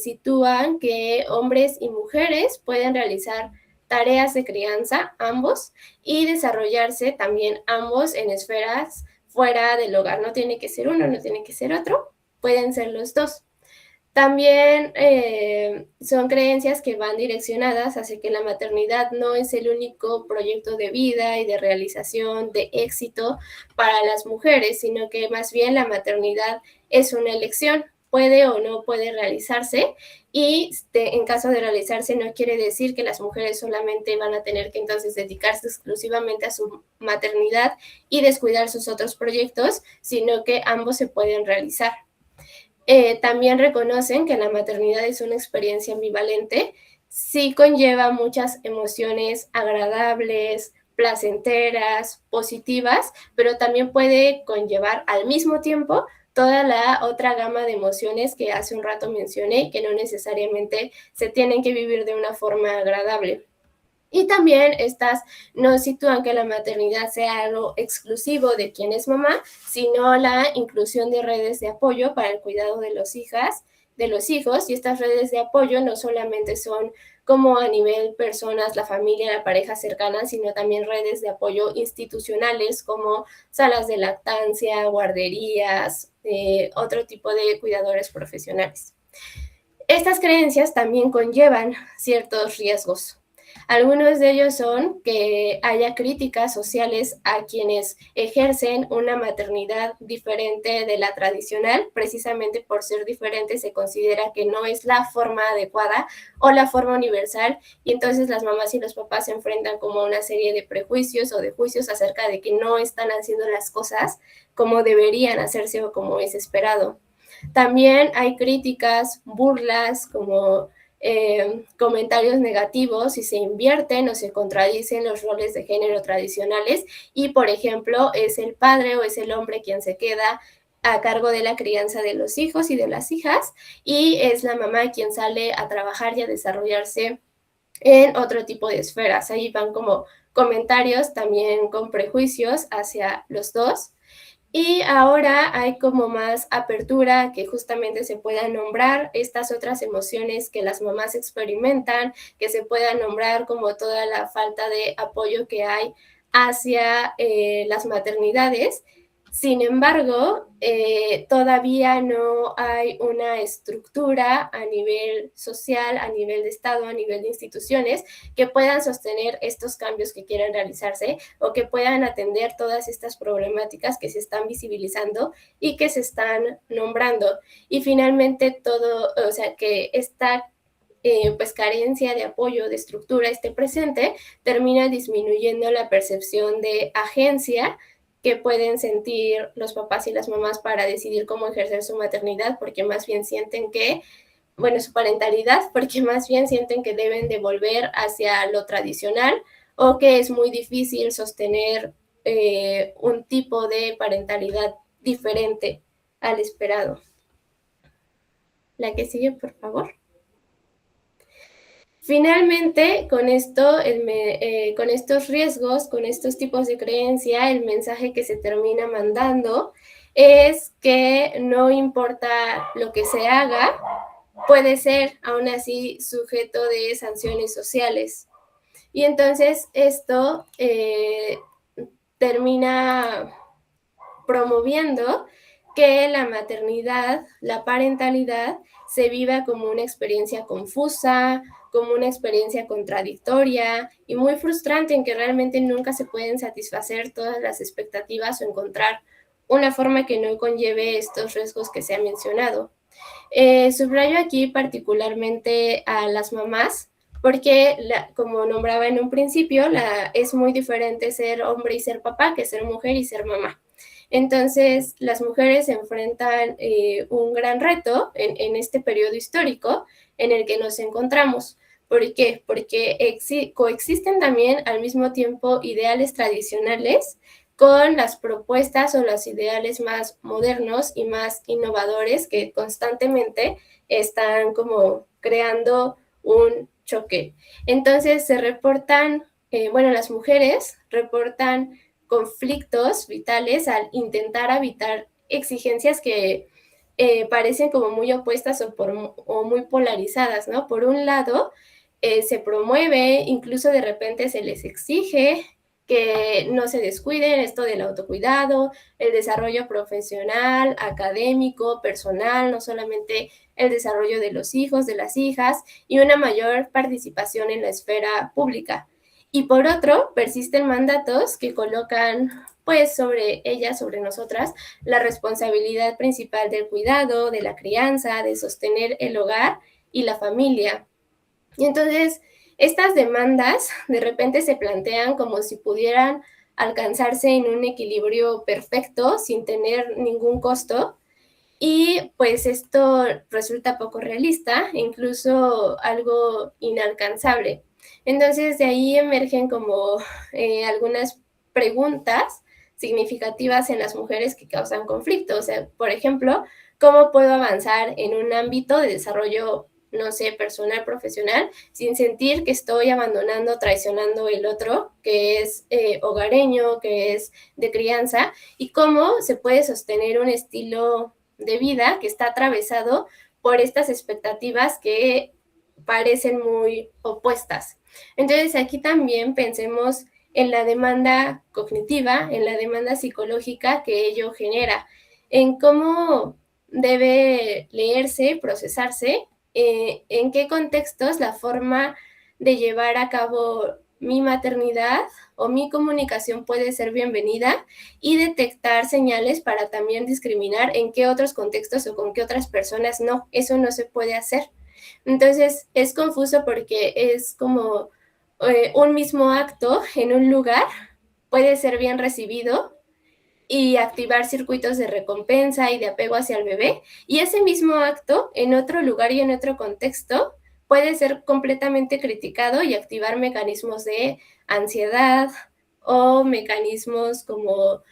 sitúan que hombres y mujeres pueden realizar tareas de crianza, ambos, y desarrollarse también ambos en esferas fuera del hogar. No tiene que ser uno, no tiene que ser otro, pueden ser los dos. También son creencias que van direccionadas hacia que la maternidad no es el único proyecto de vida y de realización, de éxito para las mujeres, sino que más bien la maternidad es una elección, puede o no puede realizarse, y en caso de realizarse no quiere decir que las mujeres solamente van a tener que entonces dedicarse exclusivamente a su maternidad y descuidar sus otros proyectos, sino que ambos se pueden realizar. También reconocen que la maternidad es una experiencia ambivalente, sí conlleva muchas emociones agradables, placenteras, positivas, pero también puede conllevar al mismo tiempo toda la otra gama de emociones que hace un rato mencioné, que no necesariamente se tienen que vivir de una forma agradable. Y también estas no sitúan que la maternidad sea algo exclusivo de quien es mamá, sino la inclusión de redes de apoyo para el cuidado de los hijos. Y estas redes de apoyo no solamente son como a nivel personas, la familia, la pareja cercana, sino también redes de apoyo institucionales como salas de lactancia, guarderías, otro tipo de cuidadores profesionales. Estas creencias también conllevan ciertos riesgos. Algunos de ellos son que haya críticas sociales a quienes ejercen una maternidad diferente de la tradicional. Precisamente por ser diferente se considera que no es la forma adecuada o la forma universal, y entonces las mamás y los papás se enfrentan como a una serie de prejuicios o de juicios acerca de que no están haciendo las cosas como deberían hacerse o como es esperado. También hay críticas, burlas, como comentarios negativos, y se invierten o se contradicen los roles de género tradicionales y, por ejemplo, es el padre o es el hombre quien se queda a cargo de la crianza de los hijos y de las hijas, y es la mamá quien sale a trabajar y a desarrollarse en otro tipo de esferas. Ahí van como comentarios también con prejuicios hacia los dos. Y ahora hay como más apertura que justamente se puedan nombrar estas otras emociones que las mamás experimentan, que se puedan nombrar como toda la falta de apoyo que hay hacia las maternidades. Sin embargo, todavía no hay una estructura a nivel social, a nivel de Estado, a nivel de instituciones que puedan sostener estos cambios que quieran realizarse o que puedan atender todas estas problemáticas que se están visibilizando y que se están nombrando. Y finalmente que esta pues carencia de apoyo, de estructura esté presente, termina disminuyendo la percepción de agencia que pueden sentir los papás y las mamás para decidir cómo ejercer su maternidad, porque más bien sienten que, bueno, su parentalidad, porque más bien sienten que deben de volver hacia lo tradicional o que es muy difícil sostener un tipo de parentalidad diferente al esperado. La que sigue, por favor. Finalmente, con esto, con estos riesgos, con estos tipos de creencia, el mensaje que se termina mandando es que no importa lo que se haga, puede ser aún así sujeto de sanciones sociales. Y entonces esto termina promoviendo que la maternidad, la parentalidad, se viva como una experiencia confusa, como una experiencia contradictoria y muy frustrante en que realmente nunca se pueden satisfacer todas las expectativas o encontrar una forma que no conlleve estos riesgos que se han mencionado. Subrayo aquí particularmente a las mamás, porque como nombraba en un principio, es muy diferente ser hombre y ser papá que ser mujer y ser mamá. Entonces, las mujeres enfrentan un gran reto en este periodo histórico en el que nos encontramos. ¿Por qué? Porque coexisten también al mismo tiempo ideales tradicionales con las propuestas o los ideales más modernos y más innovadores que constantemente están como creando un choque. Entonces, se reportan, las mujeres reportan conflictos vitales al intentar evitar exigencias que parecen como muy opuestas o muy polarizadas, ¿no? Por un lado, se promueve, incluso de repente se les exige que no se descuiden esto del autocuidado, el desarrollo profesional, académico, personal, no solamente el desarrollo de los hijos, de las hijas, y una mayor participación en la esfera pública. Y por otro, persisten mandatos que colocan, pues, sobre ellas, sobre nosotras, la responsabilidad principal del cuidado, de la crianza, de sostener el hogar y la familia. Y entonces, estas demandas de repente se plantean como si pudieran alcanzarse en un equilibrio perfecto, sin tener ningún costo, y pues esto resulta poco realista, incluso algo inalcanzable. Entonces de ahí emergen como algunas preguntas significativas en las mujeres que causan conflicto. O sea, por ejemplo, ¿cómo puedo avanzar en un ámbito de desarrollo, no sé, personal, profesional, sin sentir que estoy abandonando, traicionando el otro, que es hogareño, que es de crianza? ¿Y cómo se puede sostener un estilo de vida que está atravesado por estas expectativas que parecen muy opuestas? Entonces aquí también pensemos en la demanda cognitiva, en la demanda psicológica que ello genera, en cómo debe leerse, procesarse, en qué contextos la forma de llevar a cabo mi maternidad o mi comunicación puede ser bienvenida, y detectar señales para también discriminar en qué otros contextos o con qué otras personas no. Eso no se puede hacer. Entonces es confuso porque es como un mismo acto en un lugar puede ser bien recibido y activar circuitos de recompensa y de apego hacia el bebé, y ese mismo acto en otro lugar y en otro contexto puede ser completamente criticado y activar mecanismos de ansiedad o mecanismos como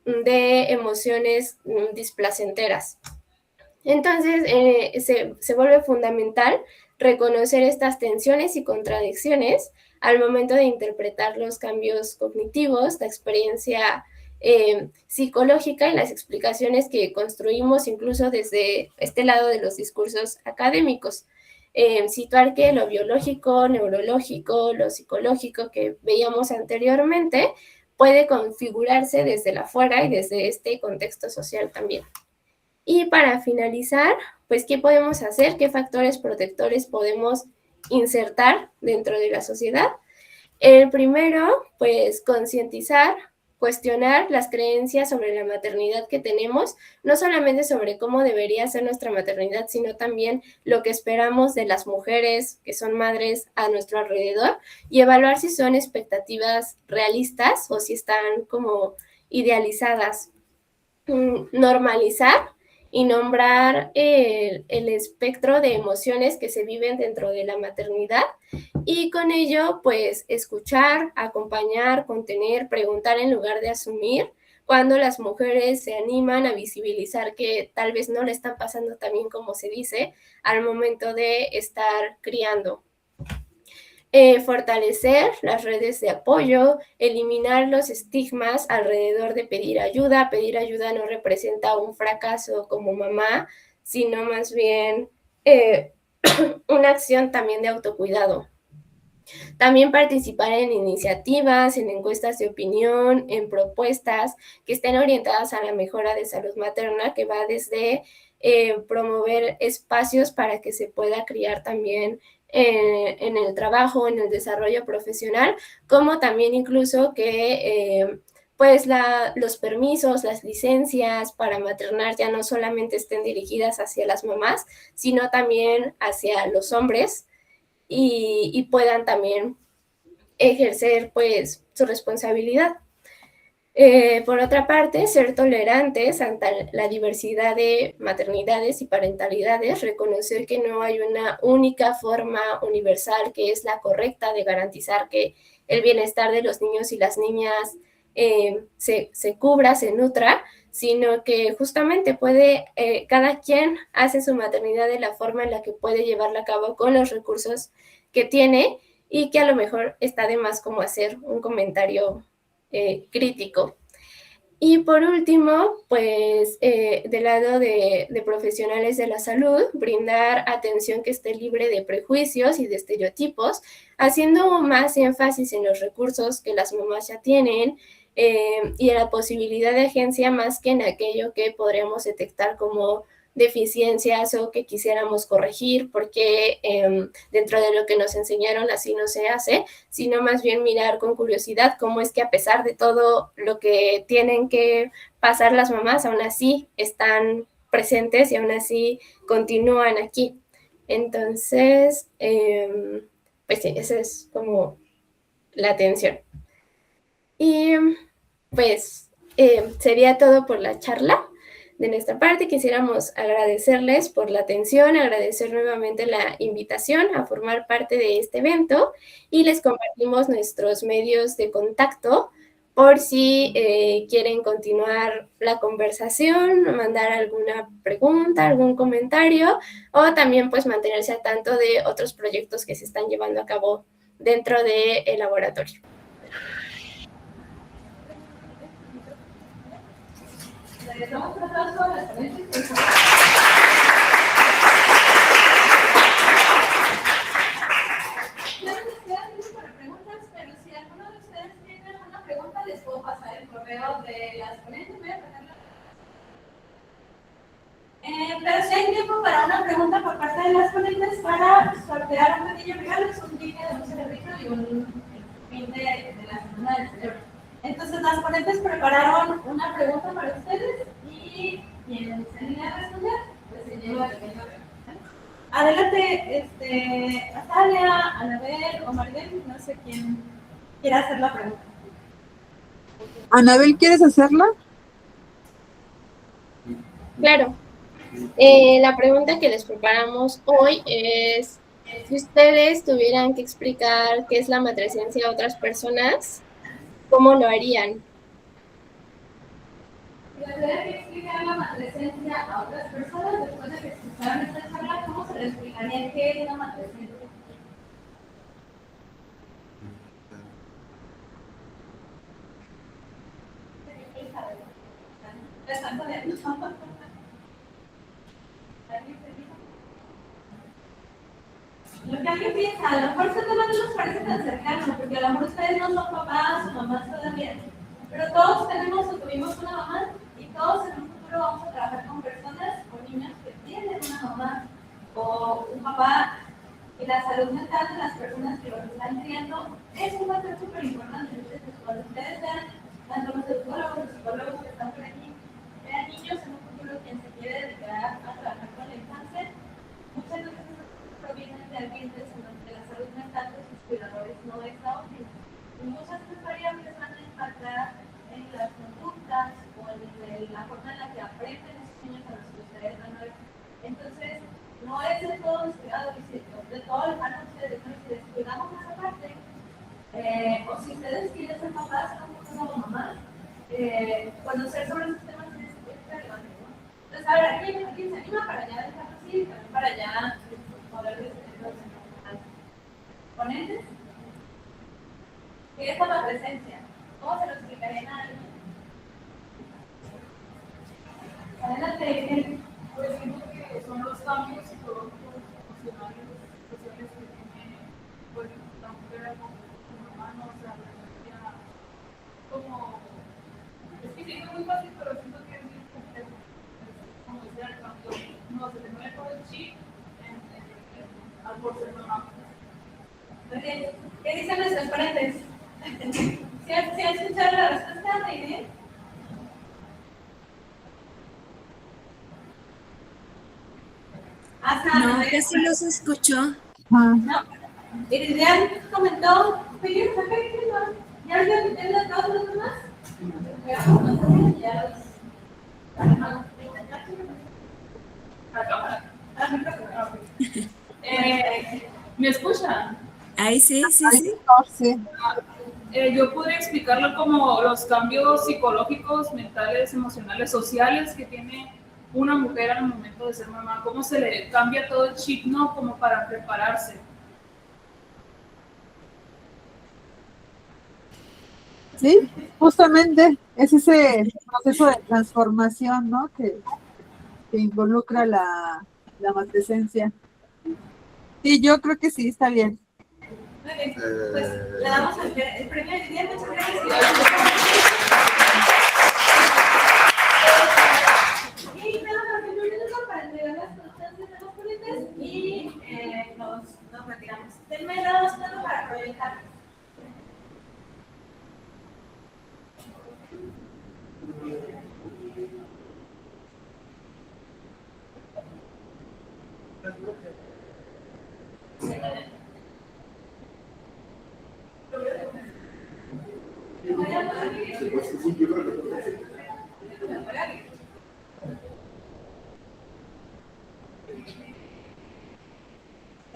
de emociones displacenteras. Entonces, se vuelve fundamental reconocer estas tensiones y contradicciones al momento de interpretar los cambios cognitivos, la experiencia psicológica y las explicaciones que construimos incluso desde este lado de los discursos académicos. Situar que lo biológico, neurológico, lo psicológico que veíamos anteriormente puede configurarse desde la fuera y desde este contexto social también. Y para finalizar, pues, ¿qué podemos hacer? ¿Qué factores protectores podemos insertar dentro de la sociedad? El primero, pues, concientizar cuestionar las creencias sobre la maternidad que tenemos, no solamente sobre cómo debería ser nuestra maternidad, sino también lo que esperamos de las mujeres que son madres a nuestro alrededor y evaluar si son expectativas realistas o si están como idealizadas. Normalizar y nombrar el espectro de emociones que se viven dentro de la maternidad y con ello pues escuchar, acompañar, contener, preguntar en lugar de asumir cuando las mujeres se animan a visibilizar que tal vez no le están pasando tan bien como se dice al momento de estar criando. Fortalecer las redes de apoyo, eliminar los estigmas alrededor de pedir ayuda. Pedir ayuda no representa un fracaso como mamá, sino más bien una acción también de autocuidado. También participar en iniciativas, en encuestas de opinión, en propuestas que estén orientadas a la mejora de salud materna, que va desde promover espacios para que se pueda criar también en el trabajo, en el desarrollo profesional, como también incluso que pues los permisos, las licencias para maternar ya no solamente estén dirigidas hacia las mamás, sino también hacia los hombres y puedan también ejercer pues su responsabilidad. Por otra parte, ser tolerantes ante la diversidad de maternidades y parentalidades, reconocer que no hay una única forma universal que es la correcta de garantizar que el bienestar de los niños y las niñas se cubra, se nutra, sino que justamente cada quien hace su maternidad de la forma en la que puede llevarla a cabo con los recursos que tiene y que a lo mejor está de más como hacer un comentario crítico. Y por último, pues del lado de profesionales de la salud, brindar atención que esté libre de prejuicios y de estereotipos, haciendo más énfasis en los recursos que las mamás ya tienen y en la posibilidad de agencia más que en aquello que podríamos detectar como deficiencias o que quisiéramos corregir porque dentro de lo que nos enseñaron así no se hace, sino más bien mirar con curiosidad cómo es que a pesar de todo lo que tienen que pasar las mamás, aún así están presentes y aún así continúan aquí. Entonces, pues sí, esa es como la atención. Y pues sería todo por la charla. De nuestra parte, quisiéramos agradecerles por la atención, agradecer nuevamente la invitación a formar parte de este evento y les compartimos nuestros medios de contacto por si quieren continuar la conversación, mandar alguna pregunta, algún comentario o también pues mantenerse al tanto de otros proyectos que se están llevando a cabo dentro del laboratorio. Estamos tratando todas las ponencias. Ya no les queda tiempo para preguntas, pero si alguno de ustedes tiene alguna pregunta, les puedo pasar el correo de las ponencias. Voy a pasarlo. Pero si hay tiempo para una pregunta por parte de las ponentes para sortear un pequeño regalo, es un ticket de un cerebrito y un pin de la semana del cerebro. Entonces, las ponentes prepararon una pregunta para ustedes y quien se anime a responder, pues se lleva el pequeño regalo. Adelante, Natalia, Anabel o Maribel, no sé quién quiera hacer la pregunta. Anabel, ¿quieres hacerla? Claro. La pregunta que les preparamos hoy es, si ustedes tuvieran que explicar qué es la matrescencia a otras personas, ¿cómo lo harían? Si tuviera que explicar la matrescencia a otras personas, después de que escucharon esta charla, ¿cómo se les explicaría qué es la matrescencia? ¿Están poniendo? Lo que alguien piensa, a lo mejor este tema no nos parece tan cercano, porque a lo mejor ustedes no son papás o mamás todavía, pero todos tenemos o tuvimos una mamá y todos en un futuro vamos a trabajar con personas o niños que tienen una mamá o un papá, y la salud mental de las personas que los están criando es un factor súper importante. Entonces, cuando ustedes vean tanto los educólogos, los psicólogos que están por aquí, vean niños en un futuro quien se quiere dedicar a trabajar con la infancia, muchas veces provienen de ambientes en donde la salud mental de sus cuidadores no está óptima. Y muchas de estas variables van a impactar en las conductas o en la forma en la que aprenden esos niños a los que ustedes van a ver. Entonces, no es de todo descuidado, de todo lejano ustedes, ¿no? Si descuidamos esa parte, o si ustedes quieren ser papás o mamás, conocer sobre esos temas es relevante, ¿no? Entonces, a ver, aquí se anima para allá dejarlo así, también para allá poder descubrir los ponentes. ¿Qué es la presencia? ¿Cómo se lo explicaré a alguien? Adelante. Pues siento que son los cambios psicológicos, emocionales, sociales que tiene pues, la mujer con su mamá, ¿no? O sea, como, es que siento muy fácil, pero siento que es muy complejo. Como decía el cambio, no, se te mueve todo el chip al por ser mamá. Muy bien. ¿Qué dicen nuestros ponentes? ¿Sí han escuchado la respuesta, Reine? No, casi no se escuchó. No. Iridian comentó, ¿ya olvidé todos los demás? ¿Me escuchan? Ahí sí. Sí. Yo podría explicarlo como los cambios psicológicos, mentales, emocionales, sociales que tiene una mujer al momento de ser mamá, cómo se le cambia todo el chip, ¿no? Como para prepararse. Sí, justamente es ese proceso de transformación, ¿no? Que involucra la matresencia. Sí, yo creo que sí, está bien. Muy bien, pues le damos el premio de día, muchas gracias. Y tenemos un minuto para entregar las constancias de los ponentes y nos retiramos. Denme dos minutos para proyectar.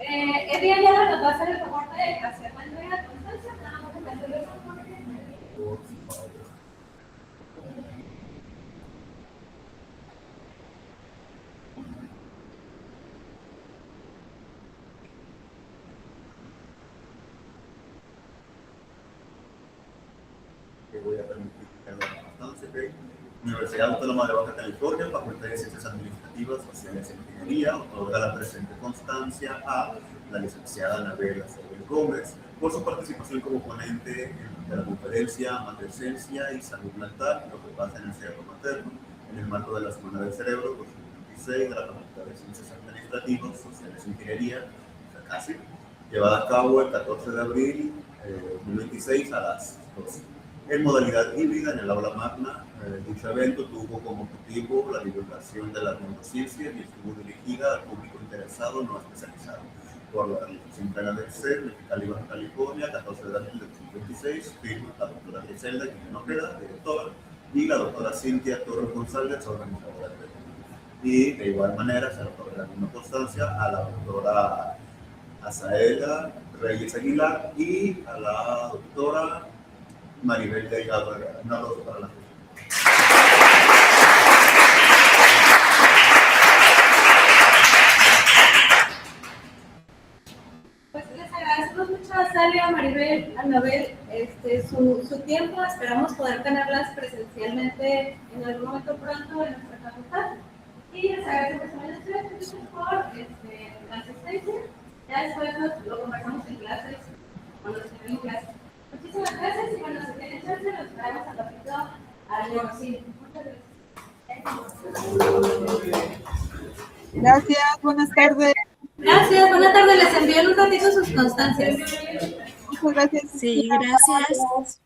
El día ya nos va a hacer el reporte de hacer la entrega de constancia, nada más que hacer el reporte. Que voy a permitir que la constancia, ¿ok? Universidad Autónoma de Baja California, Facultad de Ciencias Administrativas, Sociales e Ingeniería, otorga la presente constancia a la licenciada Anabel Acevedo Gómez por su participación como ponente de la conferencia Matresencia y Salud Mental, lo que pasa en el cerebro materno, en el marco de la Semana del Cerebro 2026 de la Facultad de Ciencias Administrativas, Sociales e Ingeniería, casi, llevada a cabo el 14 de abril de 2026 a las 12. En modalidad híbrida en el aula magna, dicho evento tuvo como objetivo la divulgación de las neurociencias y estuvo dirigida al público interesado no especializado por la Organización Plena del CER, Mexicali, Baja California, 14 de abril de 2026, firma la doctora Griselda Guillén Ojeda, directora, y la doctora Cintia Torres González, organizadora del evento. Y de igual manera se otorga la misma constancia a la doctora Azaela Reyes Aguilar y a la doctora Maribel Delgado Herrera. Un aplauso para la gente. Pues les agradecemos mucho a Salia, a Maribel, a Anabel, su tiempo. Esperamos poder tenerlas presencialmente en algún momento pronto en nuestra facultad. Y les agradecemos también a ustedes por la asistencia. Ya después lo conversamos en clases, cuando se ven en clases. Muchísimas gracias y bueno, si tienen chance, nos traemos al ratito al negocio. Muchas gracias. Gracias, buenas tardes. Gracias, buenas tardes. Les envío en un ratito sus constancias. Muchas gracias. Sí, gracias.